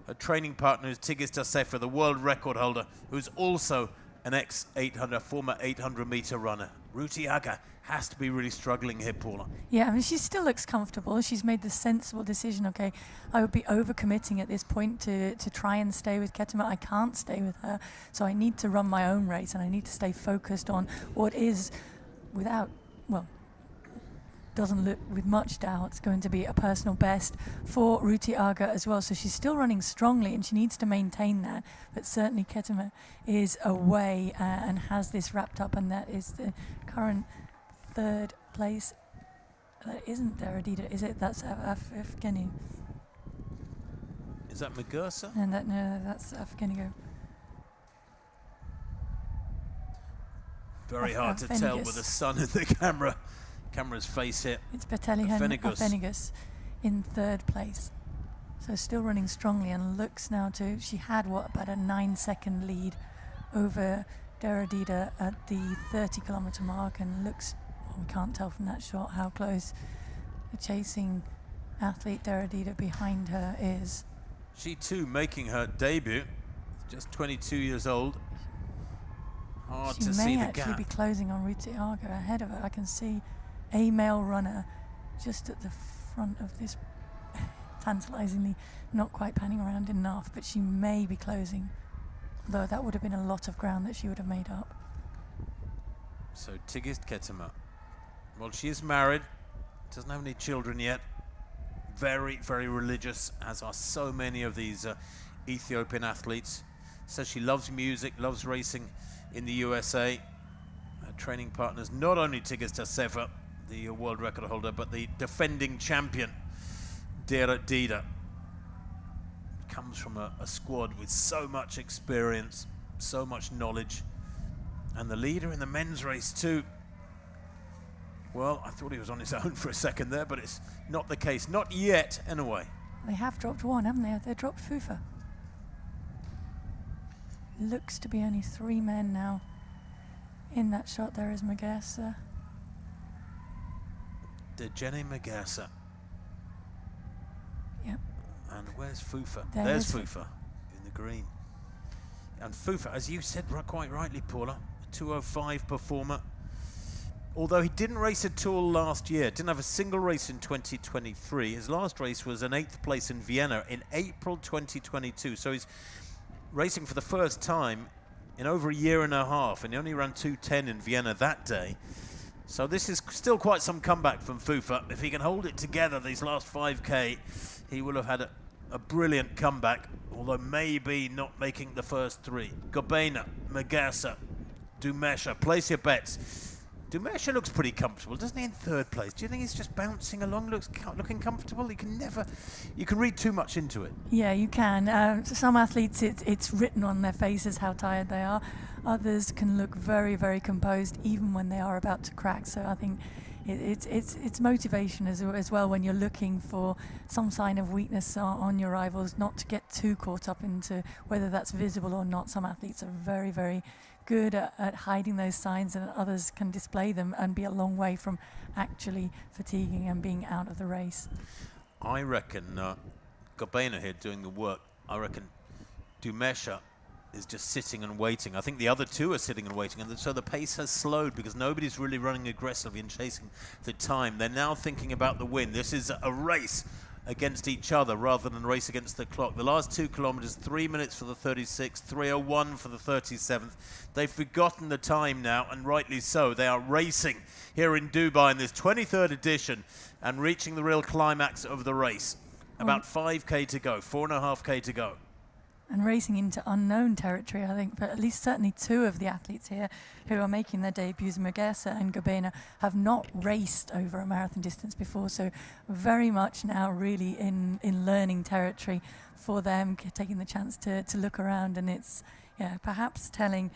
Speaker 3: her training partner is Tigist Assefa, the world record holder, who's also an ex-800, former 800-meter runner. Ruti Aga has to be really struggling here, Paula.
Speaker 2: Yeah, I mean, she still looks comfortable. She's made the sensible decision. Okay, I would be overcommitting at this point to try and stay with Ketima. I can't stay with her, so I need to run my own race, and I need to stay focused on what is, doesn't look with much doubt, it's going to be a personal best for Ruti Aga as well. So she's still running strongly, and she needs to maintain that. But certainly Ketima is away and has this wrapped up, and that is the current 3rd place. That isn't Deradita, is it? That's Afghani.
Speaker 3: Is that Magursa?
Speaker 2: And that's Afghanigo.
Speaker 3: Very hard to tell with the sun in the camera's face here.
Speaker 2: It's Betelihan Afghanigus in 3rd place. So still running strongly, and looks now to, she had about a 9-second lead over Deradita at the 30-kilometer mark, and looks, we can't tell from that shot how close the chasing athlete Deradita behind her is.
Speaker 3: She too making her debut, just 22 years old. Hard to see the gap.
Speaker 2: She may actually be closing on Ruti Aga ahead of her. I can see a male runner just at the front of this, tantalizingly not quite panning around enough, but she may be closing, though that would have been a lot of ground that she would have made up.
Speaker 3: So Tigist Ketema. Well, she is married, doesn't have any children yet. Very, very religious, as are so many of these Ethiopian athletes. Says she loves music, loves racing in the USA. Her training partners, not only Tigist Sefer, the world record holder, but the defending champion, Debutant. Comes from a squad with so much experience, so much knowledge. And the leader in the men's race too. Well, I thought he was on his own for a second there, but it's not the case. Not yet, anyway.
Speaker 2: They have dropped one, haven't they? They dropped Fufa. Looks to be only 3 men now. In that shot there is Magassa.
Speaker 3: Jenny Magassa.
Speaker 2: Yep.
Speaker 3: And where's Fufa?
Speaker 2: There's
Speaker 3: Fufa in the green. And Fufa, as you said quite rightly, Paula, a 2:05 performer. Although he didn't race at all last year, didn't have a single race in 2023. His last race was an 8th place in Vienna in April 2022. So he's racing for the first time in over a year and a half, and he only ran 2:10 in Vienna that day. So this is still quite some comeback from Fufa. If he can hold it together these last 5K, he will have had a brilliant comeback, although maybe not making the first 3. Gobena, Magassa, Dumesha, place your bets. Dumesha looks pretty comfortable, doesn't he, in 3rd place? Do you think he's just bouncing along, looking comfortable? You can read too much into it.
Speaker 2: Yeah, you can. Some athletes, it's written on their faces how tired they are. Others can look very, very composed even when they are about to crack. So I think it's motivation as well when you're looking for some sign of weakness on your rivals, not to get too caught up into whether that's visible or not. Some athletes are very, very good at hiding those signs, and others can display them and be a long way from actually fatiguing and being out of the race.
Speaker 3: I reckon Gobena here doing the work. I reckon Dumesha is just sitting and waiting. I think the other 2 are sitting and waiting, and so the pace has slowed because nobody's really running aggressively and chasing the time. They're now thinking about the win. This is a race against each other rather than race against the clock. The last 2 kilometers, 3 minutes for the 36th, 3:01 for the 37th. They've forgotten the time now, and rightly so. They are racing here in Dubai in this 23rd edition and reaching the real climax of the race. About 5K to go, 4.5K to go.
Speaker 2: And racing into unknown territory, I think, but at least certainly 2 of the athletes here who are making their debuts, Magassa and Gobena, have not raced over a marathon distance before, so very much now really in learning territory for them, taking the chance to look around. And it's perhaps telling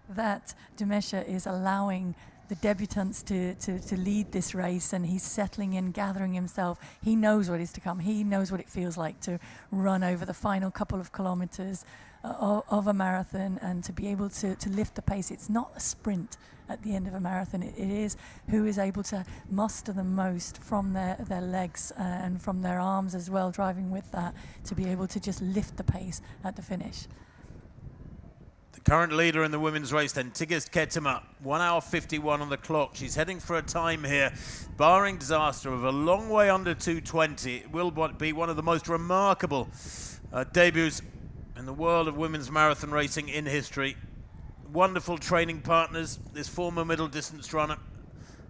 Speaker 2: that Dumesha is allowing the debutants to lead this race, and he's settling in, gathering himself. He knows what is to come. He knows what it feels like to run over the final couple of kilometers of a marathon and to be able to lift the pace. It's not a sprint at the end of a marathon. It is who is able to muster the most from their legs and from their arms as well, driving with that, to be able to just lift the pace at the finish.
Speaker 3: The current leader in the women's race then, Tigist Ketema, 1:51 on the clock. She's heading for a time here, barring disaster, of a long way under 2:20. It will be one of the most remarkable debuts in the world of women's marathon racing in history. Wonderful training partners. This former middle distance runner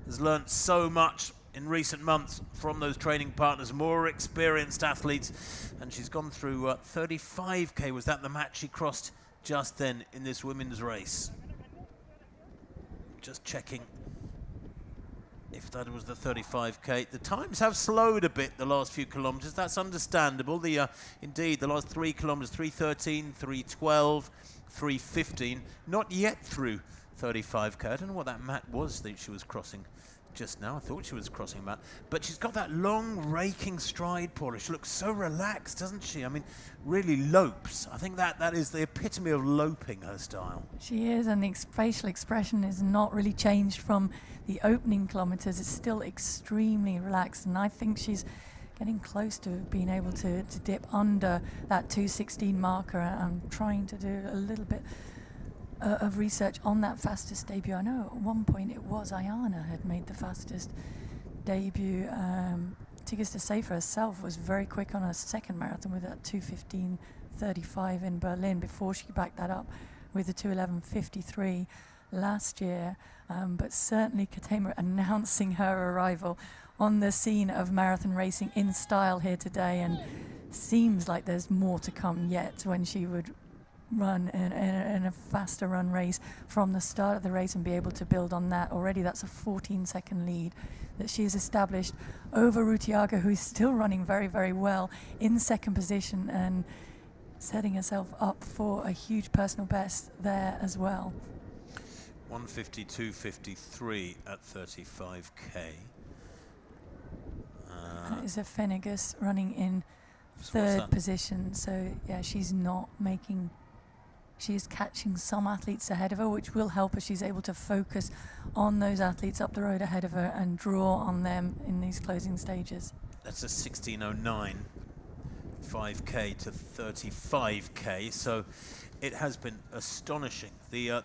Speaker 3: has learnt so much in recent months from those training partners, more experienced athletes, and she's gone through 35K. Was that the match she crossed just then in this women's race? Just checking if that was the 35K. The times have slowed a bit the last few kilometers. That's understandable. Indeed, the last 3 kilometers, 3:13, 3:12, 3:15. Not yet through 35K. I don't know what that mat was that she was crossing just now. I thought she was crossing a mat. But she's got that long, raking stride, Paula. She looks so relaxed, doesn't she? I mean, really lopes. I think that is the epitome of loping, her style.
Speaker 2: She is, and the facial expression is not really changed from the opening kilometers. It's still extremely relaxed, and I think she's getting close to being able to dip under that 2:16 marker. I'm trying to do a little bit of research on that fastest debut. I know at one point it was Ayana had made the fastest debut. Tigist Sefer herself was very quick on her second marathon with that 2:15:35 in Berlin before she backed that up with the 2:11:53 last year, but certainly Katema announcing her arrival on the scene of marathon racing in style here today, and seems like there's more to come yet when she would run in a faster run race from the start of the race and be able to build on that. Already that's a 14-second lead that she has established over Rutiaga, who is still running very, very well in second position and setting herself up for a huge personal best there as well.
Speaker 3: 1:52.53 at 35k.
Speaker 2: That is a Fenegas running in third position, so yeah, she's catching some athletes ahead of her, which will help her. She's able to focus on those athletes up the road ahead of her and draw on them in these closing stages.
Speaker 3: That's a 16:09, 5k to 35k, so it has been astonishing. The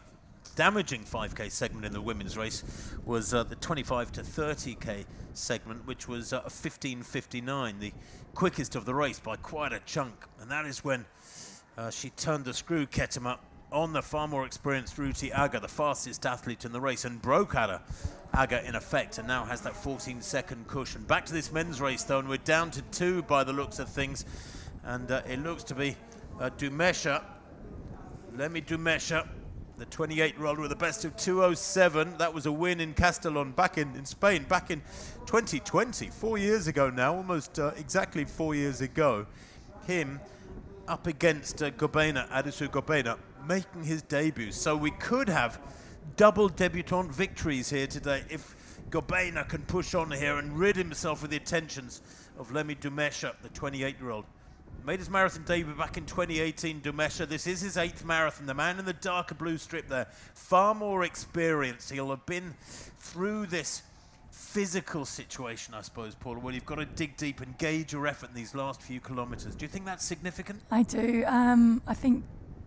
Speaker 3: damaging 5k segment in the women's race was the 25 to 30k segment, which was a 15:59, the quickest of the race by quite a chunk, and that is when she turned the screw, Ketema, on the far more experienced Rutiaga, the fastest athlete in the race, and broke Aga in effect, and now has that 14-second cushion. Back to this men's race, though, and we're down to 2 by the looks of things, and it looks to be Dumesha, Lemi Dumesha, the 28-year-old with the best of 2:07. That was a win in Castellón back in Spain, back in 2020, 4 years ago now, almost exactly 4 years ago. Him up against Gobena, Adisu Gobena, making his debut. So we could have double debutant victories here today if Gobena can push on here and rid himself of the attentions of Lemi Dumesha, the 28-year-old. Made his marathon debut back in 2018, Dumesha. This is his 8th marathon. The man in the darker blue strip there, far more experienced. He'll have been through this physical situation, I suppose, Paula, where you've got to dig deep and gauge your effort in these last few kilometres. Do you think that's significant?
Speaker 2: I do. I think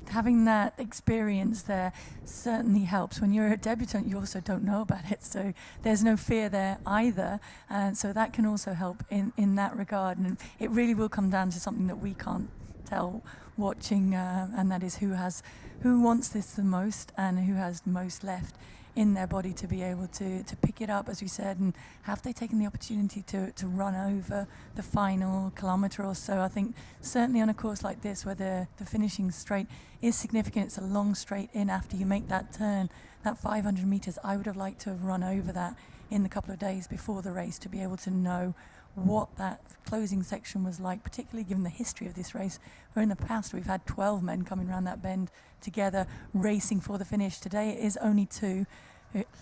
Speaker 2: having that experience there certainly helps. When you're a debutant, you also don't know about it, so there's no fear there either, and so that can also help in that regard. And it really will come down to something that we can't tell watching, and that is who wants this the most and who has the most left in their body to be able to pick it up, as we said, and have they taken the opportunity to run over the final kilometre or so. I think certainly on a course like this where the finishing straight is significant, it's a long straight in after you make that turn, that 500 metres, I would have liked to have run over that in the couple of days before the race to be able to know what that closing section was like, particularly given the history of this race, where in the past we've had 12 men coming around that bend together racing for the finish. Today it is only 2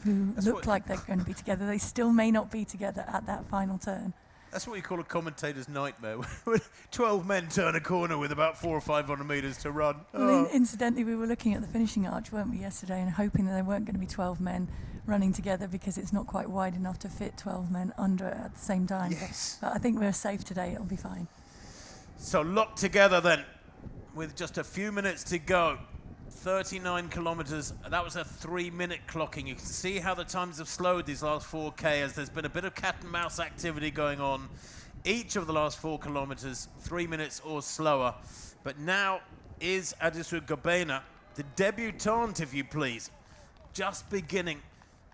Speaker 2: who look like they're going to be together. They still may not be together at that final turn.
Speaker 3: That's what you call a commentator's nightmare, when 12 men turn a corner with about 400 or 500 metres to run.
Speaker 2: Well, incidentally, we were looking at the finishing arch, weren't we, yesterday, and hoping that there weren't going to be 12 men running together because it's not quite wide enough to fit 12 men under it at the same time.
Speaker 3: Yes.
Speaker 2: But I think we're safe today. It'll be fine.
Speaker 3: So locked together then, with just a few minutes to go. 39 kilometres, that was a 3-minute clocking. You can see how the times have slowed these last 4K as there's been a bit of cat and mouse activity going on. Each of the last 4 kilometres, 3 minutes or slower. But now is Adisu Gobena, the debutante, if you please, just beginning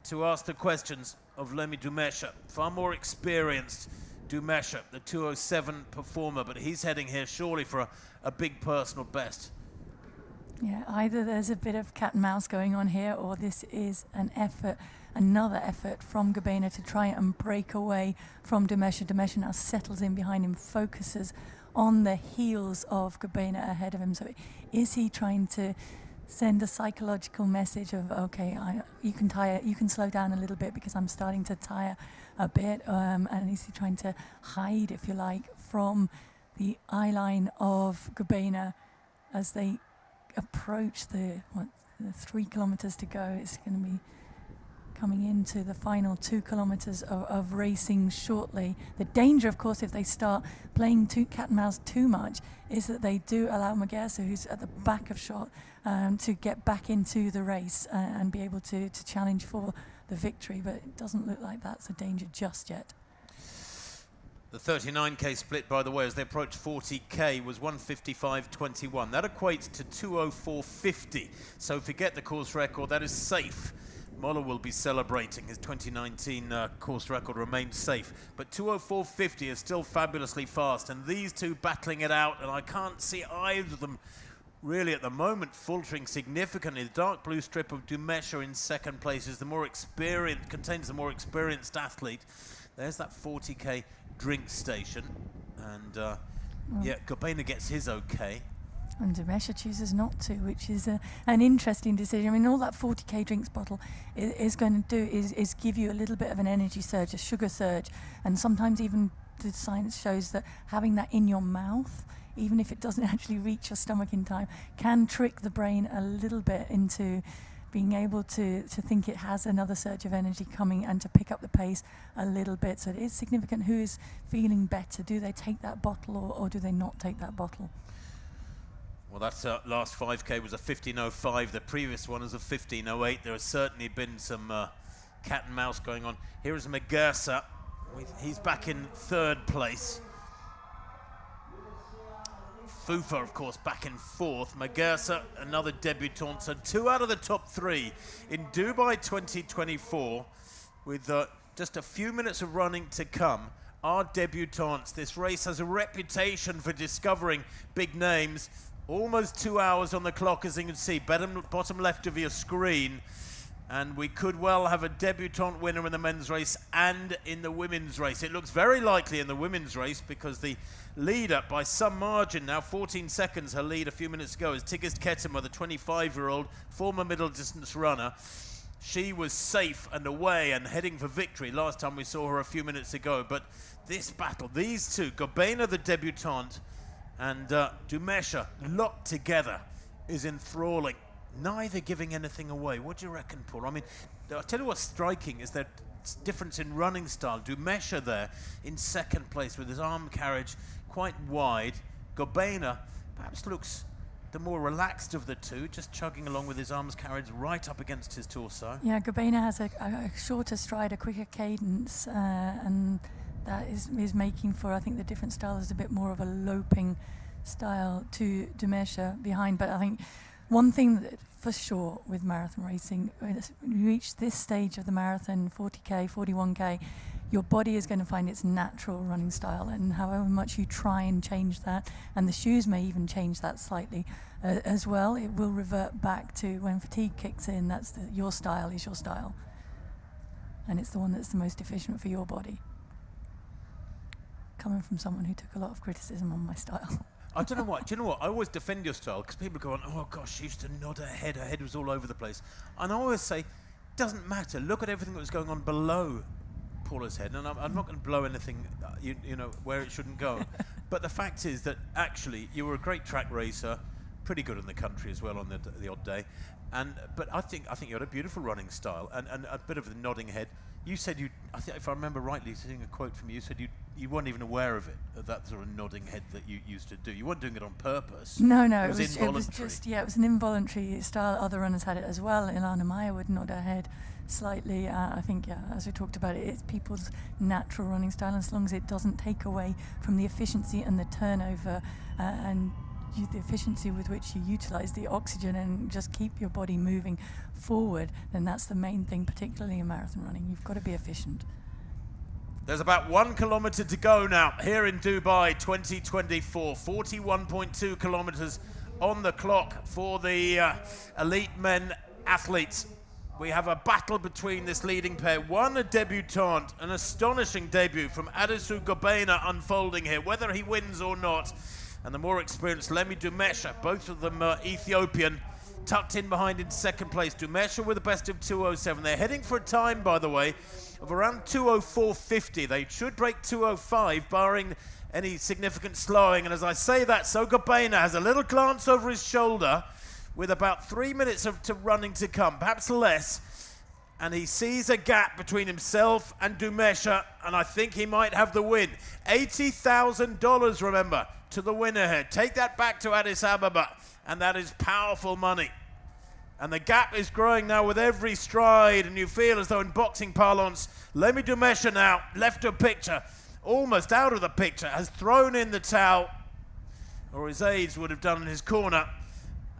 Speaker 3: to ask the questions of Lemi Dumesha. Far more experienced Dumesha, the 2:07 performer, but he's heading here surely for a big personal best.
Speaker 2: Yeah, either there's a bit of cat and mouse going on here, or this is an effort, another effort from Gobena to try and break away from Dumesha. Dumesha now settles in behind him, focuses on the heels of Gobena ahead of him. So is he trying to send a psychological message of, okay, you can slow down a little bit because I'm starting to tire a bit, and is he trying to hide, if you like, from the eye line of Gobena as they approach the 3 kilometres to go? It's going to be coming into the final 2 kilometres of racing shortly. The danger, of course, if they start playing cat and mouse too much, is that they do allow Muguerza, who's at the back of shot, to get back into the race and be able to challenge for the victory. But it doesn't look like that's a danger just yet.
Speaker 3: The 39k split, by the way, as they approach 40k, was 1:55.21. That equates to 2:04.50. So forget the course record, that is safe. Moller will be celebrating his 2019 course record remains safe. But 2:04.50 is still fabulously fast, and these two battling it out, and I can't see either of them really at the moment faltering significantly. The dark blue strip of Dumesha in second place is the more experienced, contains the more experienced athlete. There's that 40k drink station, and yeah, Gobena gets his okay.
Speaker 2: And Dumesha chooses not to, which is an interesting decision. I mean, all that 40k drinks bottle is going to do is give you a little bit of an energy surge, a sugar surge, and sometimes even the science shows that having that in your mouth, even if it doesn't actually reach your stomach in time, can trick the brain a little bit into being able to think it has another surge of energy coming and to pick up the pace a little bit. So it is significant who is feeling better. Do they take that bottle or do they not take that bottle?
Speaker 3: Well, that last 5k was a 15:05. The previous one was a 15:08. There has certainly been some cat and mouse going on. Here is Magersa. He's back in third place. Fufa, of course, back in fourth. Magersa, another debutant. So 2 out of the top 3 in Dubai 2024, with just a few minutes of running to come, are debutantes. This race has a reputation for discovering big names. Almost 2 hours on the clock, as you can see, bottom left of your screen. And we could well have a debutant winner in the men's race and in the women's race. It looks very likely in the women's race because the leader, by some margin now, 14 seconds her lead a few minutes ago, is Tigist Ketema, the 25-year-old former middle distance runner. She was safe and away and heading for victory last time we saw her a few minutes ago. But this battle, these two, Gobena the debutante and Dumesha locked together, is enthralling. Neither giving anything away. What do you reckon, Paul? I mean, I'll tell you what's striking is that difference in running style. Dumesha there in second place with his arm carriage quite wide. Gobena perhaps looks the more relaxed of the two, just chugging along with his arms carried right up against his torso.
Speaker 2: Yeah, Gobena has a shorter stride, a quicker cadence, and that is making for, I think, the different style is a bit more of a loping style to Dumesha behind. But I think one thing that for sure with marathon racing, when you reach this stage of the marathon, 40k, 41k, your body is going to find its natural running style, and however much you try and change that, and the shoes may even change that slightly as well, it will revert back to when fatigue kicks in. That's your style is your style, and it's the one that's the most efficient for your body. Coming from someone who took a lot of criticism on my style.
Speaker 3: I don't know what. Do you know what? I always defend your style because people go on, oh gosh, she used to nod her head. Her head was all over the place. And I always say, doesn't matter. Look at everything that was going on below Paula's head. And I'm not going to blow anything, you know, where it shouldn't go. But the fact is that actually you were a great track racer, pretty good in the country as well on the odd day. But I think you had a beautiful running style and a bit of the nodding head. You said I think if I remember rightly, seeing a quote from you, said you weren't even aware of it, of that sort of nodding head that you used to do. You weren't doing it on purpose.
Speaker 2: No,
Speaker 3: it was involuntary.
Speaker 2: It was just, it was an involuntary style. Other runners had it as well. Ilana Meyer would nod her head slightly. I think, as we talked about it's people's natural running style, as long as it doesn't take away from the efficiency and the turnover and the efficiency with which you utilize the oxygen and just keep your body moving forward, then that's the main thing, particularly in marathon running. You've got to be efficient.
Speaker 3: There's about 1 kilometre to go now here in Dubai 2024. 41.2 kilometres on the clock for the elite men athletes. We have a battle between this leading pair. One a debutant, an astonishing debut from Adisu Gobena unfolding here, whether he wins or not. And the more experienced Lemi Dumesha, both of them Ethiopian, tucked in behind in second place. Dumesha with a best of 2:07. They're heading for a time, by the way, of around 2:04.50. They should break 2:05, barring any significant slowing. And as I say that, so Gobena has a little glance over his shoulder with about 3 minutes to running to come, perhaps less. And he sees a gap between himself and Dumesha, and I think he might have the win. $80,000, remember, to the winner here. Take that back to Addis Ababa, and that is powerful money. And the gap is growing now with every stride, and you feel as though in boxing parlance, Lemi Dumesha now left of picture almost out of the picture, has thrown in the towel, or his aides would have done in his corner.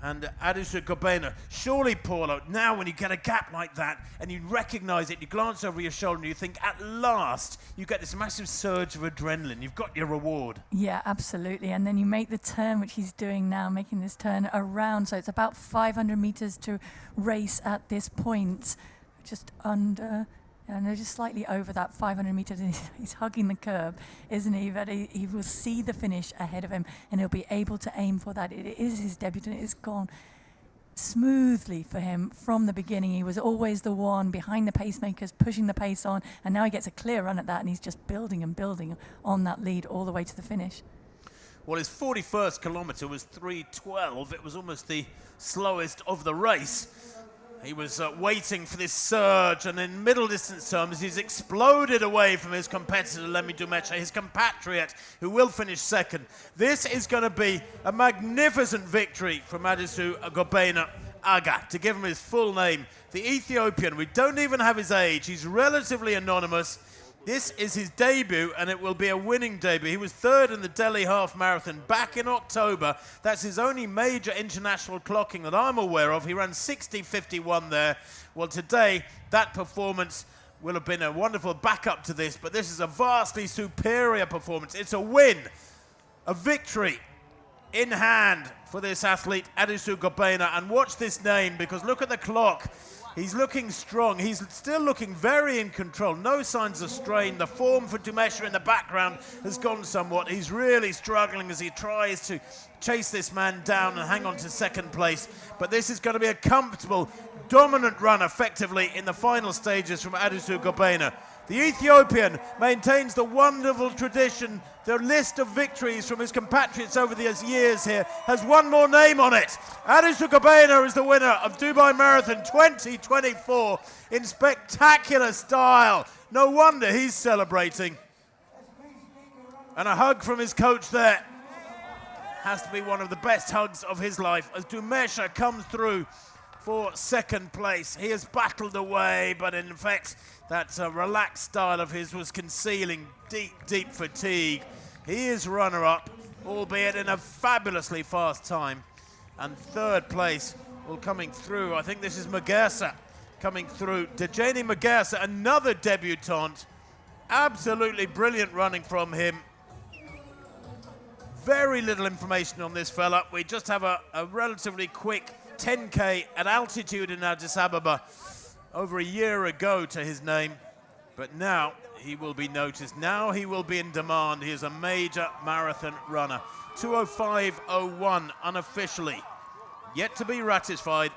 Speaker 3: And Adisu Gobena, surely, Paulo, now when you get a gap like that and you recognize it, you glance over your shoulder and you think, at last, you get this massive surge of adrenaline. You've got your reward.
Speaker 2: Yeah, absolutely. And then you make the turn, which he's doing now, making this turn around. So it's about 500 meters to race at this point, just under, and they're just slightly over that 500 meters. And he's hugging the curb, isn't he? But he will see the finish ahead of him and he'll be able to aim for that. It is his debut and it's gone smoothly for him from the beginning. He was always the one behind the pacemakers, pushing the pace on, and now he gets a clear run at that and he's just building and building on that lead all the way to the finish.
Speaker 3: Well, his 41st kilometre was 3:12. It was almost the slowest of the race. He was waiting for this surge, and in middle distance terms, he's exploded away from his competitor, Lemmy Dumecha, his compatriot, who will finish second. This is going to be a magnificent victory from Adisu Gobena Aga, to give him his full name. The Ethiopian, we don't even have his age. He's relatively anonymous. This is his debut, and it will be a winning debut. He was third in the Delhi Half Marathon back in October. That's his only major international clocking that I'm aware of. He ran 60:51 there. Well, today, that performance will have been a wonderful backup to this, but this is a vastly superior performance. It's a win, a victory in hand for this athlete, Adisu Gobena. And watch this name, because look at the clock. He's looking strong. He's still looking very in control. No signs of strain. The form for Dumecha in the background has gone somewhat. He's really struggling as he tries to chase this man down and hang on to second place. But this is going to be a comfortable, dominant run, effectively, in the final stages from Adisu Gobena. The Ethiopian maintains the wonderful tradition. The list of victories from his compatriots over the years here has one more name on it. Adisu Gobena is the winner of Dubai Marathon 2024 in spectacular style. No wonder he's celebrating. And a hug from his coach there. Has to be one of the best hugs of his life as Dumecha comes through for second place. He has battled away, but in fact, that relaxed style of his was concealing deep, deep fatigue. He is runner-up, albeit in a fabulously fast time. And third place, well, coming through, I think this is Magersa coming through. Dejani Magersa, another debutant. Absolutely brilliant running from him. Very little information on this fella. We just have a relatively quick 10K at altitude in Addis Ababa over a year ago to his name, but now he will be noticed. Now he will be in demand. He is a major marathon runner. 2:05:01 unofficially, yet to be ratified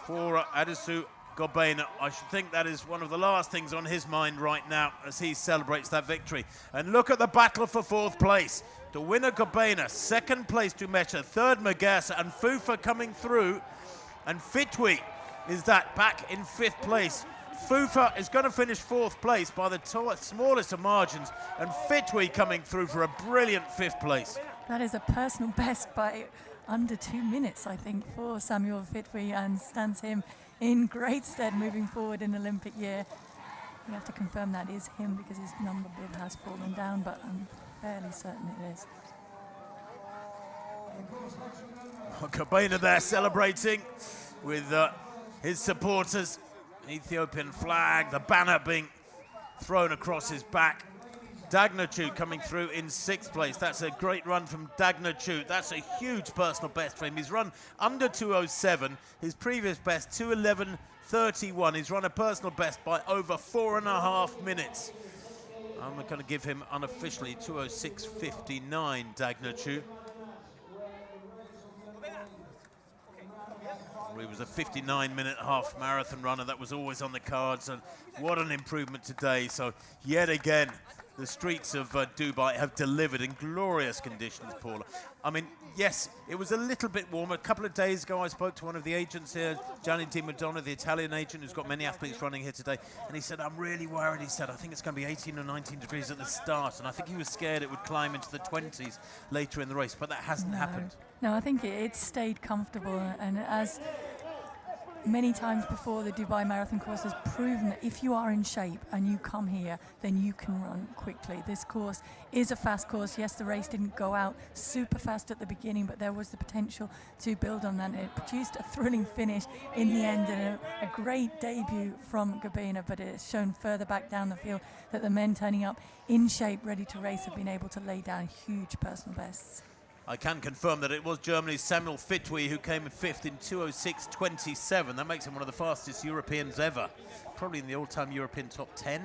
Speaker 3: for Adisu Gobena. I should think that is one of the last things on his mind right now as he celebrates that victory. And look at the battle for fourth place. The winner Gobena, second place Dumecha, third Magersa, and Fufa coming through. And Fitwi is that back in fifth place. Fufa is going to finish fourth place by the smallest of margins, and Fitwi coming through for a brilliant fifth place.
Speaker 2: That is a personal best by under 2 minutes, I think, for Samuel Fitwi, and stands him in great stead moving forward in Olympic year. We have to confirm that is him because his number bib has fallen down, but I'm fairly certain it is.
Speaker 3: Gobena there celebrating with his supporters. Ethiopian flag, the banner being thrown across his back. Dagnachu coming through in sixth place. That's a great run from Dagnachu. That's a huge personal best for him. He's run under 2:07. His previous best, 2:11:31. He's run a personal best by over 4.5 minutes. I'm going to give him unofficially 2:06:59, Dagnachu. He was a 59-minute half marathon runner. That was always on the cards, and what an improvement today. So yet again, the streets of Dubai have delivered in glorious conditions, Paula. I mean, yes, it was a little bit warmer. A couple of days ago, I spoke to one of the agents here, Gianni Di Madonna, the Italian agent who's got many athletes running here today, and he said, I'm really worried. He said, I think it's going to be 18 or 19 degrees at the start, and I think he was scared it would climb into the 20s later in the race, but that hasn't happened.
Speaker 2: No, I think it stayed comfortable, and as many times before, the Dubai Marathon course has proven that if you are in shape and you come here, then you can run quickly. This course is a fast course. Yes, the race didn't go out super fast at the beginning, but there was the potential to build on that. It produced a thrilling finish in the end and a great debut from Gabina, but it's shown further back down the field that the men turning up in shape, ready to race, have been able to lay down huge personal bests.
Speaker 3: I can confirm that it was Germany's Samuel Fitwi who came in 5th in 2:06.27. That makes him one of the fastest Europeans ever. Probably in the all-time European top 10.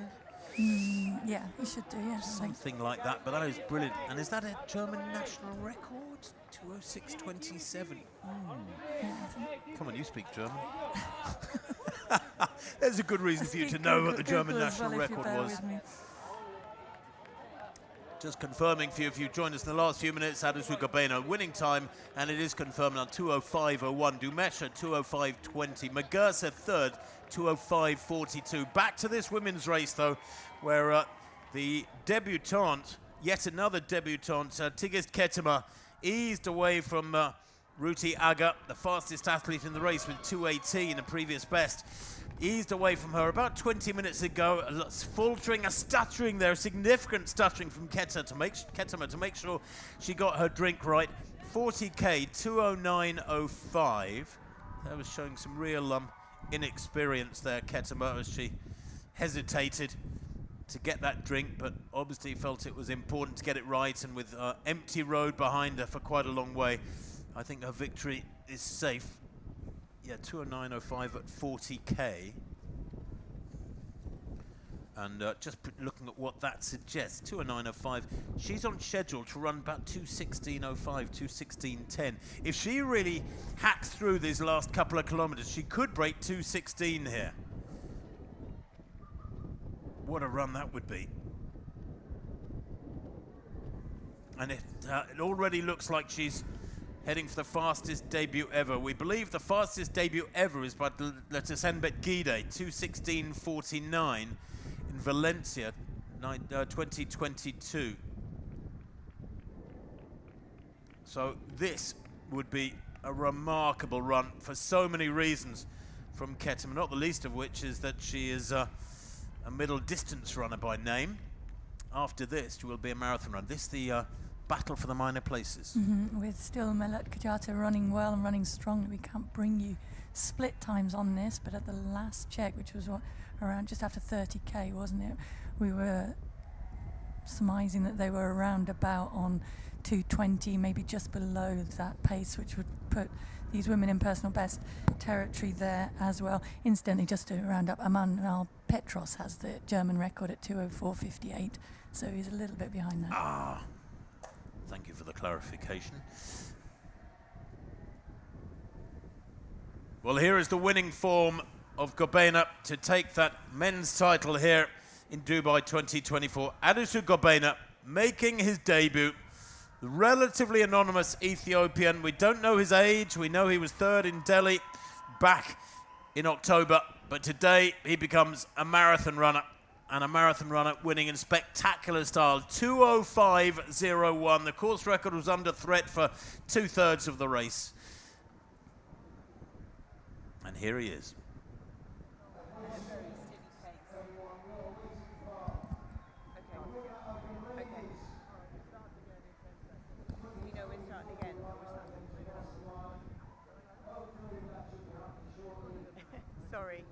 Speaker 2: Yeah, he should do, yeah.
Speaker 3: Something like that, but that is brilliant. And is that a German national record? 2:06.27. Come on, you speak German. There's a good reason for you to know what the German national record was. Just confirming for you, if you joined us in the last few minutes, Adesu Gabena winning time, and it is confirmed on 2:05.01. Dumesha 2:05.20. Magursa third, 2:05.42. Back to this women's race though, where the debutante, yet another debutante, Tigist Ketema, eased away from Ruti Aga, the fastest athlete in the race with 2:18, a previous best. Eased away from her about 20 minutes ago. A faltering, a stuttering there, a significant stuttering from Ketema to make sure she got her drink right. 40k, 2:09.05. That was showing some real inexperience there, Ketema, as she hesitated to get that drink, but obviously felt it was important to get it right, and with empty road behind her for quite a long way, I think her victory is safe. Yeah, 2:09.05 at 40k. And just looking at what that suggests, 2:09.05, she's on schedule to run about 2:16.05, 2:16.10. If she really hacks through these last couple of kilometers, she could break 2:16 here. What a run that would be. And it already looks like she's heading for the fastest debut ever. We believe the fastest debut ever is by Letesenbet Gide, 2:16.49 in Valencia, 2022. So this would be a remarkable run for so many reasons from Ketema, not the least of which is that she is a middle distance runner by name. After this, she will be a marathon run. This the battle for the minor places.
Speaker 2: With still Melat Kajata running well and running strongly, we can't bring you split times on this, but at the last check, which was around just after 30k, wasn't it? We were surmising that they were around about on 2:20, maybe just below that pace, which would put these women in personal best territory there as well. Incidentally, just to round up, Emanuel Petros has the German record at 2:04.58, so he's a little bit behind that.
Speaker 3: Thank you for the clarification. Well, here is the winning form of Gobena to take that men's title here in Dubai 2024. Adesu Gobena making his debut. The relatively anonymous Ethiopian. We don't know his age. We know he was third in Delhi back in October. But today he becomes a marathon runner. And a marathon runner winning in spectacular style. 2:05.01. The course record was under threat for 2/3 of the race. And here he is.
Speaker 5: Sorry.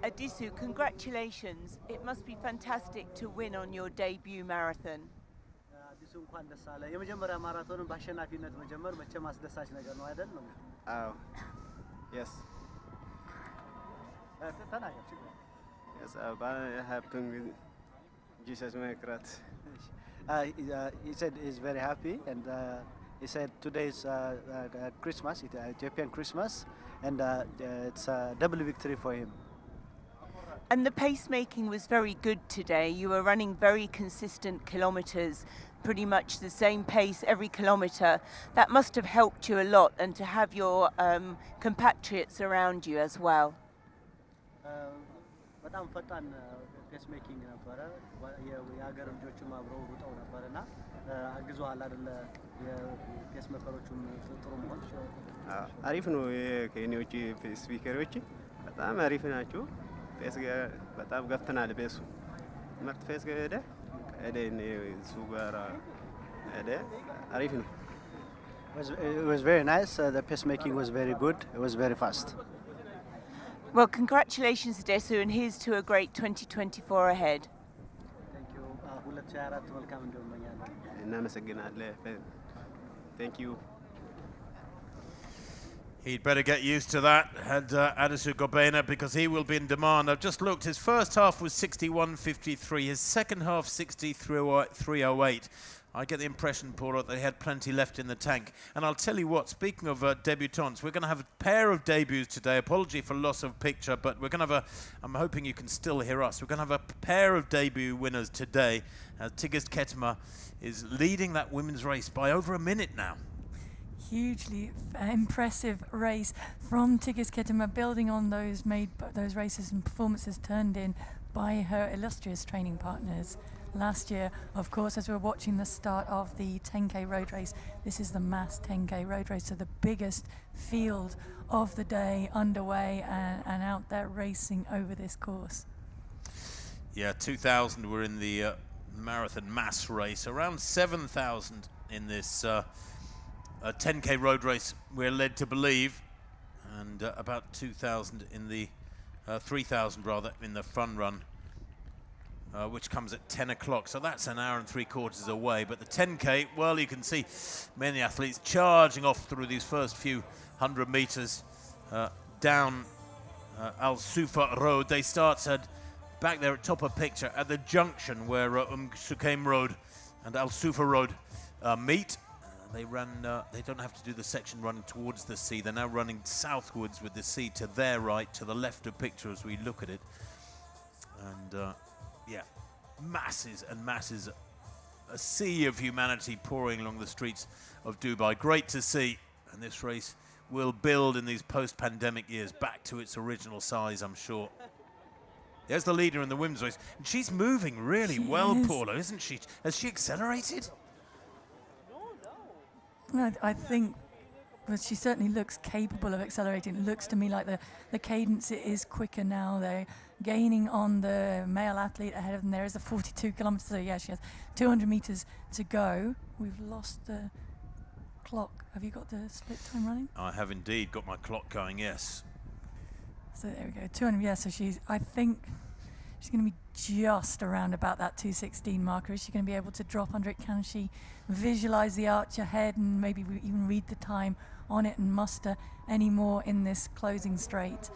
Speaker 5: Adesu, congratulations. It must be fantastic to win on your debut marathon.
Speaker 6: አዲሱ እንኳን ደስ አለ። የመጀመሪያ ማራቶንን በአሸናፊነት መጀመር መቼም አስደሳች ነገር ነው አይደል? አዎ። Yes. Yes, I have to Jesus Mekrat. He said he's very happy, and he said today is Christmas, Ethiopian Christmas, and it's a double victory for him.
Speaker 5: And the pacemaking was very good today. You were running very consistent kilometres, pretty much the same pace every kilometre. That must have helped you a lot, and to have your compatriots around you as well.
Speaker 6: በጣም ፈጣን ፔስሜኪንግ ነበረ። የሀገር ልጆችም አብረው ሩጠው ነበርና አግዟል አይደለ የፔስ ሜከሮቹን ጥሩ መሆን
Speaker 7: አሪፍ ነው። የኬንያዎች ስፒከሮች በጣም አሪፍ ናቸው። ፔስ በጣም ገፍተናል። ፔሱ ምርጥ ፔስ ሄደ እሱ ጋር ሄደ አሪፍ ነው።
Speaker 6: It was very nice. The pacemaking was very good. It was very fast.
Speaker 5: Well, congratulations, Desu, and here's to a great 2024 ahead.
Speaker 6: Thank you. 2024 መልካም እንደሆነኛለን።
Speaker 7: እናመሰግናለን። Thank you.
Speaker 3: He'd better get used to that, and Adesu Gobena, because he will be in demand. I've just looked. His first half was 61.53. His second half, 63.08. I get the impression, Paula, that they had plenty left in the tank. And I'll tell you what, speaking of debutants, we're going to have a pair of debuts today. Apology for loss of picture, but we're going to have I'm hoping you can still hear us. We're going to have a pair of debut winners today. Tigist Ketema is leading that women's race by over a minute now.
Speaker 2: Hugely impressive race from Tigist Ketema, building on those races and performances turned in by her illustrious training partners last year. Of course, as we're watching the start of the 10k road race, this is the mass 10k road race, so the biggest field of the day underway and out there racing over this course.
Speaker 3: Yeah, 2,000 were in the marathon mass race, around 7,000 in this 10k road race, we're led to believe, and about 2,000 in the 3,000 rather in the fun run, which comes at 10 o'clock, so that's an hour and 3/4 away. But the 10k, well, you can see many athletes charging off through these first few 100 meters down Al Sufa Road. They start back there at top of picture at the junction where Sukaim Road and Al Sufa Road meet. They don't have to do the section running towards the sea. They're now running southwards with the sea to their right, to the left of picture as we look at it. And yeah, masses and masses, a sea of humanity pouring along the streets of Dubai. Great to see, and this race will build in these post-pandemic years back to its original size, I'm sure. There's the leader in the women's race, and she's moving really well, Paula, isn't she? Has she accelerated?
Speaker 2: No, I think she certainly looks capable of accelerating. It looks to me like the cadence is quicker now. They're gaining on the male athlete ahead of them. There is a 42 kilometers, so yeah, she has 200 meters to go. We've lost the clock. Have you got the split time running?
Speaker 3: I have indeed got my clock going, yes.
Speaker 2: So there we go, 200, yeah, so I think she's going to be just around about that 2:16 marker. Is she going to be able to drop under it? Can she visualize the arch ahead and maybe even read the time on it and muster any more in this closing straight?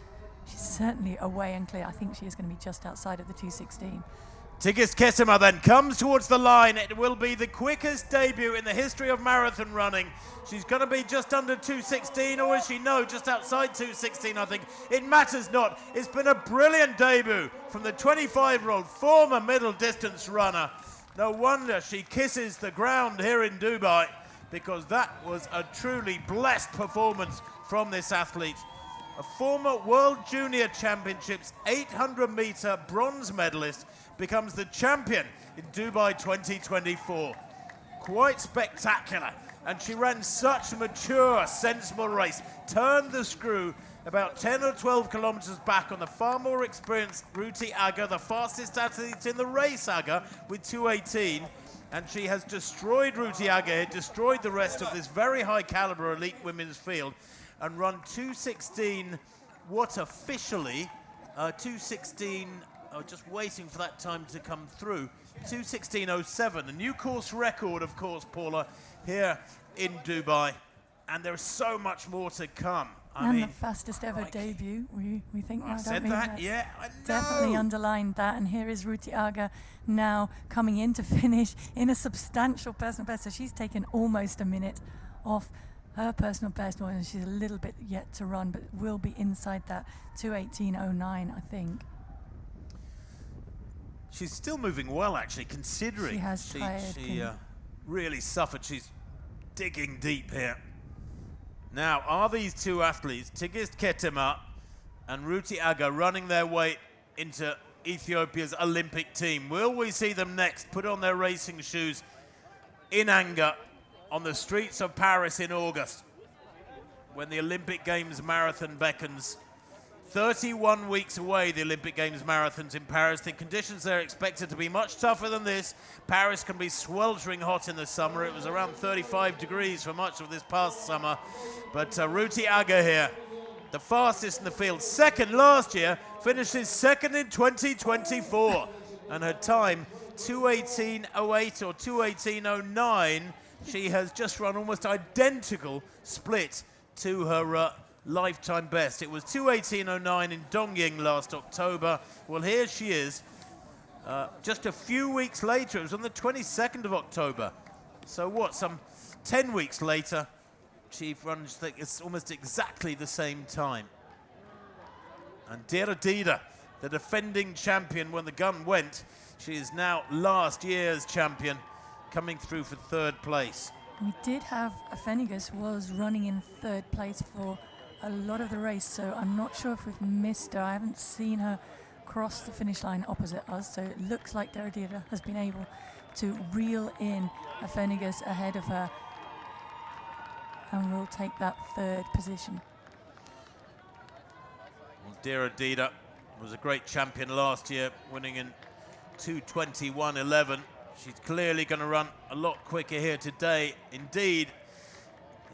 Speaker 2: She's certainly away and clear. I think she is going to be just outside of the 2:16.
Speaker 3: Tigist Ketema then comes towards the line. It will be the quickest debut in the history of marathon running. She's going to be just under 2:16, or is she? No, just outside 2:16, I think. It matters not. It's been a brilliant debut from the 25-year-old former middle distance runner. No wonder she kisses the ground here in Dubai, because that was a truly blessed performance from this athlete. A former World Junior Championships 800-meter bronze medalist becomes the champion in Dubai 2024. Quite spectacular, and she ran such a mature, sensible race, turned the screw about 10 or 12 kilometers back on the far more experienced Ruti Aga, the fastest athlete in the race, Aga, with 2:18, and she has destroyed Ruti Aga, destroyed the rest of this very high caliber elite women's field, and run 2:16, what officially 2:16, just waiting for that time to come through, 2:16.07, a new course record, of course, Paula, here in Dubai, and there's so much more to come.
Speaker 2: The fastest ever debut, we think.
Speaker 3: I said that, yeah, I know.
Speaker 2: Definitely underlined that, and here is Ruti Aga now coming in to finish in a substantial personal best, so she's taken almost a minute off her personal best, and she's a little bit yet to run, but will be inside that 2:18.09, I think.
Speaker 3: She's still moving well, actually, considering
Speaker 2: she has tired.
Speaker 3: She really suffered. She's digging deep here. Now, are these two athletes, Tigist Ketema and Ruti Aga, running their way into Ethiopia's Olympic team? Will we see them next put on their racing shoes in anger on the streets of Paris in August when the Olympic Games marathon beckons. 31 weeks away, the Olympic Games marathons in Paris. The conditions there are expected to be much tougher than this. Paris can be sweltering hot in the summer. It was around 35 degrees for much of this past summer. But Ruti Aga here, the fastest in the field, second last year, finishes second in 2024. And her time, 2:18.08 or 2:18.09. She has just run almost identical split to her lifetime best. It was 2:18.09 in Dongying last October. Well, here she is. Just a few weeks later, it was on the 22nd of October. So what, some 10 weeks later, she runs it's almost exactly the same time. And Debutant, the defending champion when the gun went, she is now last year's champion, coming through for third place.
Speaker 2: We did have Afenigus was running in third place for a lot of the race, so I'm not sure if we've missed her. I haven't seen her cross the finish line opposite us, so it looks like Debutant has been able to reel in Afenigus ahead of her and will take that third position.
Speaker 3: Well, Debutant was a great champion last year, winning in 2:21.11. She's clearly going to run a lot quicker here today. Indeed,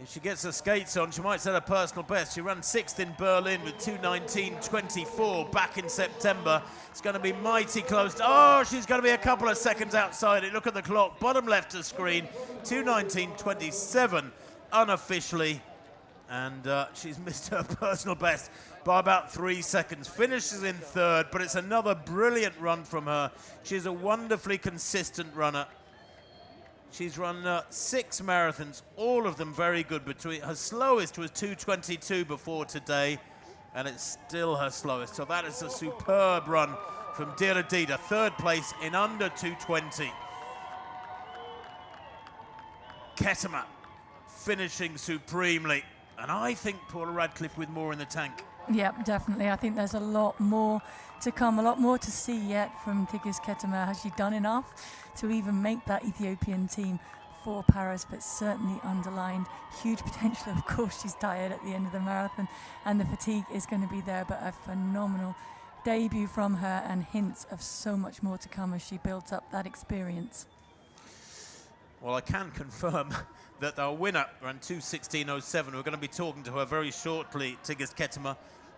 Speaker 3: if she gets her skates on, she might set a personal best. She ran 6th in Berlin with 2:19.24 back in September. It's going to be mighty close. Oh, she's going to be a couple of seconds outside it. Look at the clock, bottom left of the screen, 2:19.27 unofficially. And she's missed her personal best by about 3 seconds. Finishes in third, but it's another brilliant run from her. She's a wonderfully consistent runner. She's run 6 marathons, all of them very good. Between her slowest was 2:22 before today, and it's still her slowest. So that is a superb run from Debutant, third place in under 2:20. Ketema finishing supremely, and I think Paula Radcliffe with more in the tank.
Speaker 2: Yeah, definitely. I think there's a lot more to come, a lot more to see yet from Tigist Ketema. Has she done enough to even make that Ethiopian team for Paris? But certainly underlined huge potential. Of course, she's tired at the end of the marathon and the fatigue is going to be there, but a phenomenal debut from her and hints of so much more to come as she builds up that experience.
Speaker 3: Well, I can confirm that our winner ran 2:16.07. We're going to be talking to her very shortly, Tigist Ketema,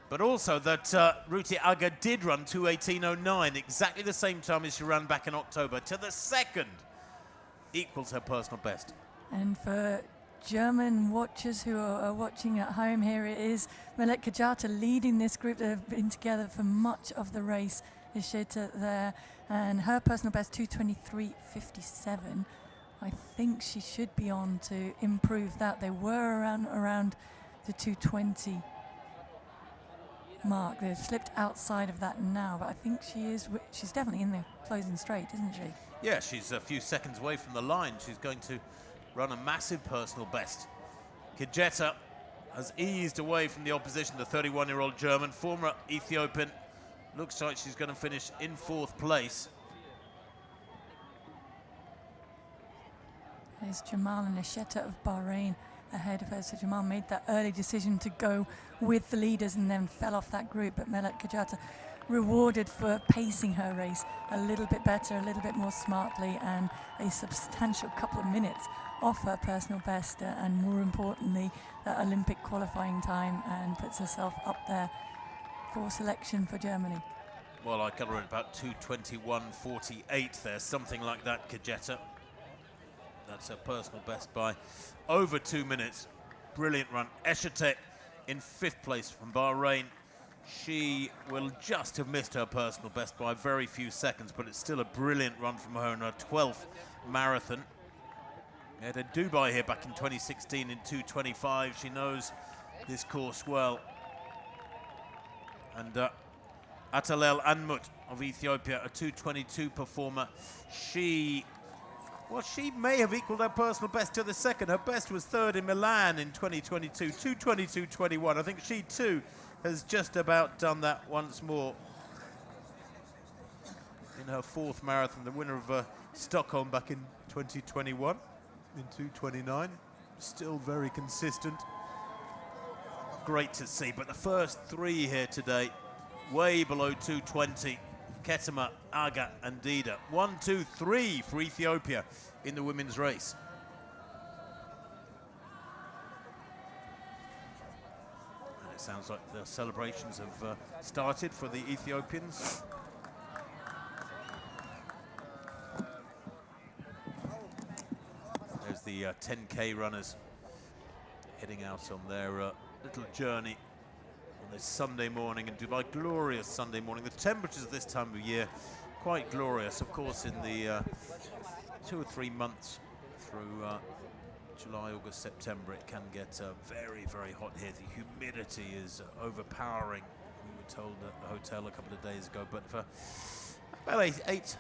Speaker 3: but also that Ruti Aga did run 2:18.09, exactly the same time as she ran back in October, to the second, equals her personal best.
Speaker 2: And for German watchers who are watching at home, here it is Melek Kajata leading this group that have been together for much of the race. Ishita there, and her personal best 2:23.57. I think she should be on to improve that. They were around the 2:20 mark. They've slipped outside of that now, but I think she's definitely in the closing straight, isn't she?
Speaker 3: Yeah, she's a few seconds away from the line. She's going to run a massive personal best. Kajeta has eased away from the opposition, the 31-year-old German, former Ethiopian. Looks like she's going to finish in 4th place.
Speaker 2: There's Jamal and Nesheta of Bahrain ahead of her. So Jamal made that early decision to go with the leaders and then fell off that group. But Melek Kajata rewarded for pacing her race a little bit better, a little bit more smartly, and a substantial couple of minutes off her personal best, and more importantly, that Olympic qualifying time, and puts herself up there for selection for Germany.
Speaker 3: Well, I got her at about 2:21.48 there, something like that, Kajeta. That's her personal best by over 2 minutes. Brilliant run. Eshete in 5th place from Bahrain. She will just have missed her personal best by a very few seconds, but it's still a brilliant run from her in her 12th marathon. We had a Dubai here back in 2016 in 2:25. She knows this course well. And Atalel Anmut of Ethiopia, a 2:22 performer. She may have equaled her personal best to the second. Her best was 3rd in Milan in 2022, 2:22.21. I think she too has just about done that once more in her 4th marathon, the winner of Stockholm back in 2021. in 2:29. Still very consistent. Great to see, but the first three here today, way below 2:20. Ketema, Aga and Dida. 1, 2, 3 for Ethiopia in the women's race. And it sounds like the celebrations have started for the Ethiopians. There's the 10K runners heading out on their little journey on this Sunday morning in Dubai. Glorious Sunday morning. The temperatures at this time of year quite glorious. Of course, in the 2 or 3 months through July, August, September, it can get very, very hot here. The humidity is overpowering. We were told at the hotel a couple of days ago, but for about 8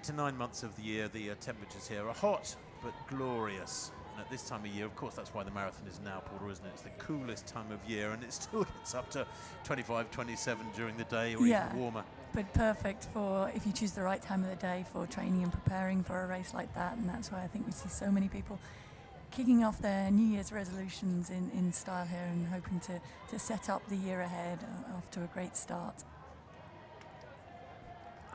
Speaker 3: to 9 months of the year, the temperatures here are hot but glorious. And at this time of year, of course, that's why the marathon is now, Porter, isn't it? It's the coolest time of year, and it still gets up to 25, 27 during the day, or even warmer.
Speaker 2: But perfect for if you choose the right time of the day for training and preparing for a race like that. And that's why I think we see so many people kicking off their New Year's resolutions in style here and hoping to set up the year ahead off to a great start.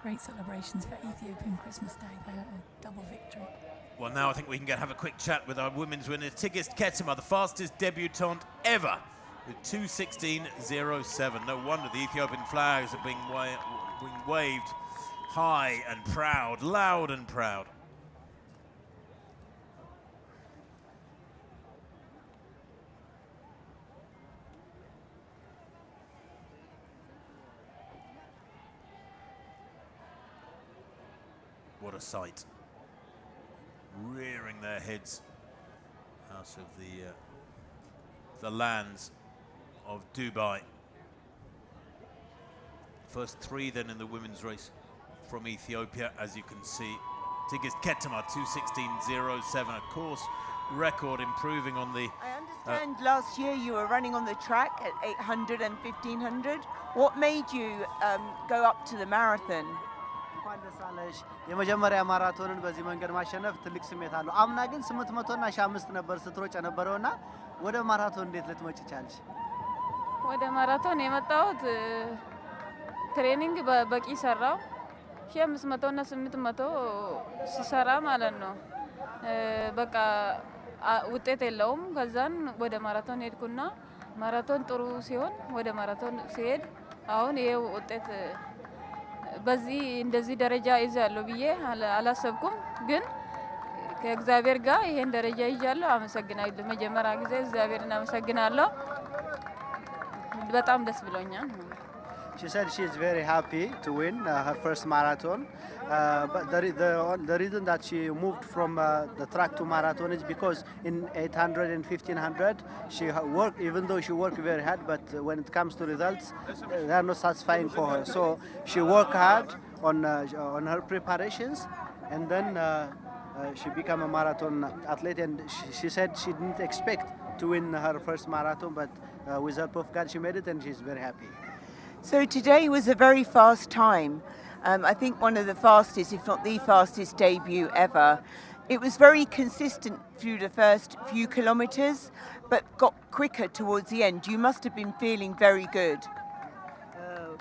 Speaker 2: Great celebrations for Ethiopian Christmas Day. They're a double victory.
Speaker 3: Well, now I think we can have a quick chat with our women's winner, Tigist Ketema, the fastest debutant ever, with 2:16.07. No wonder the Ethiopian flags are being waved high and proud, loud and proud. What a sight. Rearing their heads out of the lands of Dubai. First three then in the women's race from Ethiopia, as you can see. Tigist Ketema, 2:16.07, of course, record improving on the...
Speaker 5: I understand last year you were running on the track at 800 and 1500. What made you go up to the marathon?
Speaker 6: እንኳን ደስ አለሽ። የመጀመሪያ ማራቶንን በዚህ መንገድ ማሸነፍ ትልቅ ስሜት አለው። አምና ግን 800 እና 500 ነበር ስትሮጭ ነበረውና ወደ ማራቶን እንዴት ልትመጪ ቻልሽ?
Speaker 8: ወደ ማራቶን የመጣሁት ትሬኒንግ በቂ ሰራው 500 እና 800 ሲሰራ ማለት ነው። በቃ ውጤት የለውም። ከዛን ወደ ማራቶን ሄድኩና ማራቶን ጥሩ ሲሆን ወደ ማራቶን ሲሄድ አሁን ይሄ ውጤት በዚህ እንደዚህ ደረጃ ይዛለሁ ብዬ አላሰብኩም። ግን ከእግዚአብሔር ጋር ይሄን ደረጃ ይዣለሁ። አመሰግናለሁ። መጀመሪያ ጊዜ እግዚአብሔርን አመሰግናለሁ። በጣም ደስ ብሎኛል።
Speaker 6: She said she is very happy to win her first marathon. But the reason that she moved from the track to marathon is because in 800 and 1500 she worked, even though she worked very hard, but when it comes to results, they are not satisfying for her. So she worked hard on her preparations, and then she became a marathon athlete. And she said she didn't expect to win her first marathon, but with the help of God, she made it, and she's very happy.
Speaker 5: So today was a very fast time. I think one of the fastest, if not the fastest debut ever. It was very consistent through the first few kilometres, but got quicker towards the end. You must have been feeling very good.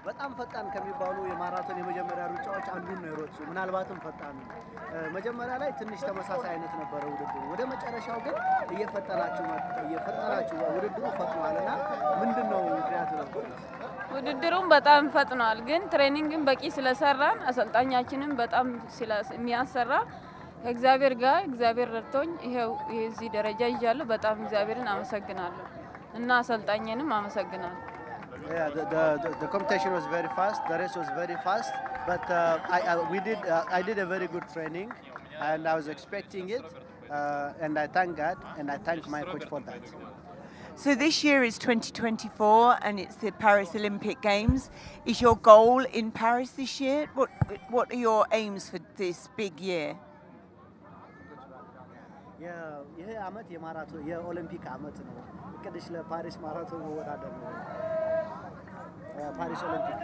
Speaker 6: በጣም ፈጣን ከሚባሉ የማራቶን የመጀመሪያ ሩጫዎች አንዱን ነው የሮጥሽው። ምናልባትም ፈጣን ነው። መጀመሪያ ላይ ትንሽ ተመሳሳይ አይነት ነበረ ውድድሩ። ወደ መጨረሻው ግን እየፈጠናችሁ ውድድሩ ፈጥኗልና ምንድነው ምክንያቱ ነው?
Speaker 8: ውድድሩም በጣም ፈጥኗል። ግን ትሬኒንግን በቂ ስለሰራን አሰልጣኛችንን በጣም የሚያሰራ ከእግዚአብሔር ጋር እግዚአብሔር ረድቶኝ ይሄው እዚህ ደረጃ ይዣለሁ። በጣም እግዚአብሔርን አመሰግናለሁ እና አሰልጣኝንም አመሰግናለሁ።
Speaker 6: Yeah, the competition was very fast. The race was very fast, but I did a very good training, and I was expecting it, and I thank God and I thank my coach for that.
Speaker 5: So this year is 2024 and it's the Paris Olympic Games. Is your goal in Paris this year? What are your aims for this big year?
Speaker 6: ይሄ አመት የማራቶን የኦሊምፒክ አመት ነው። እቅድሽ ለፓሪስ ማራቶን መወዳደር ነው። ፓሪስ ኦሊምፒክ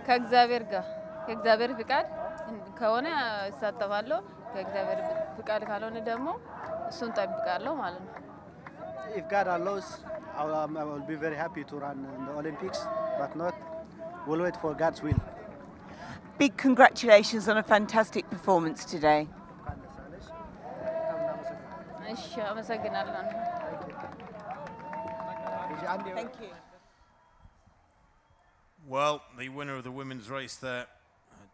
Speaker 8: ከእግዚአብሔር ጋር ከእግዚአብሔር ፍቃድ ከሆነ እሳተፋለሁ። ከእግዚአብሔር ፍቃድ ካልሆነ ደግሞ እሱን ጠብቃለሁ ማለት ነው።
Speaker 6: If God allows, I will be very happy to run in the Olympics, but not. We'll wait for God's will.
Speaker 5: Big congratulations on a fantastic performance today.
Speaker 8: እሺ አመሰግናለሁ።
Speaker 5: Thank you.
Speaker 3: Well, the winner of the women's race there,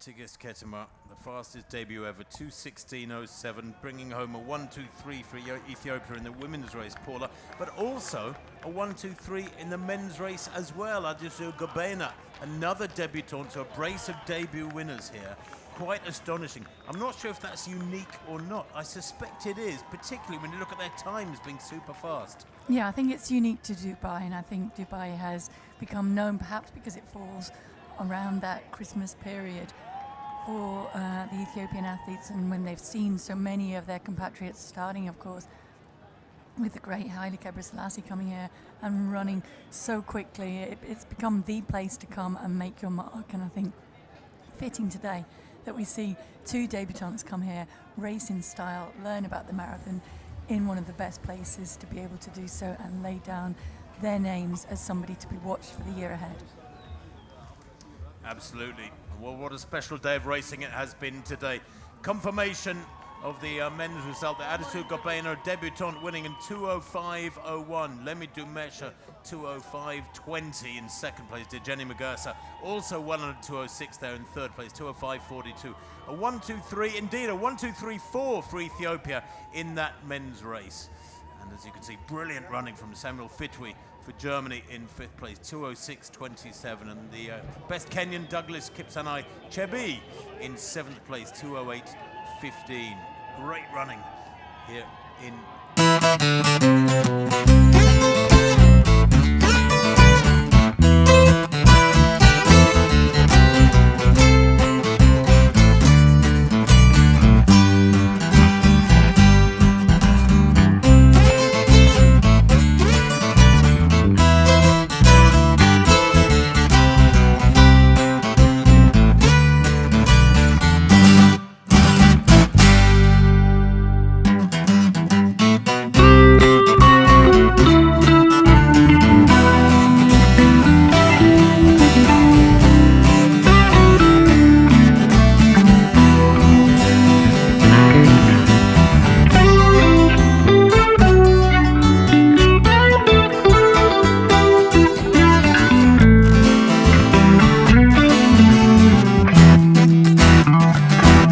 Speaker 3: Tigist Ketema, the fastest debut ever, 2:16.07, bringing home a 1:23 for Ethiopia in the women's race, Paula, but also a 1:23 in the men's race as well. Adisu Gobena, another debutant, so a brace of debut winners here. Quite astonishing. I'm not sure if that's unique or not. I suspect it is, particularly when you look at their times being super fast.
Speaker 2: Yeah, I think it's unique to Dubai, and I think Dubai has become known perhaps because it falls around that Christmas period for the Ethiopian athletes, and when they've seen so many of their compatriots starting, of course, with the great Haile Gebrselassie coming here and running so quickly, it's become the place to come and make your mark. And I think fitting today that we see two debutants come here, race in style, learn about the marathon in one of the best places to be able to do so, and lay down their names as somebody to be watched for the year ahead.
Speaker 3: Absolutely. Well, what a special day of racing it has been today. Confirmation of the men's result. The Adisu Gobena debutant winning in 2:05.01. Lemi Dumesha 2:05.20 in second place. Dejeni Magasa also won on 2:06 there in third place. 2:05.42. A 1:23, indeed a 1:23.4 for Ethiopia in that men's race. And as you can see, brilliant running from Samuel Fitwi for Germany in fifth place, 2:06.27, and the best Kenyan Douglas Kipsanai Chebi in seventh place, 2:08.15. Great running here in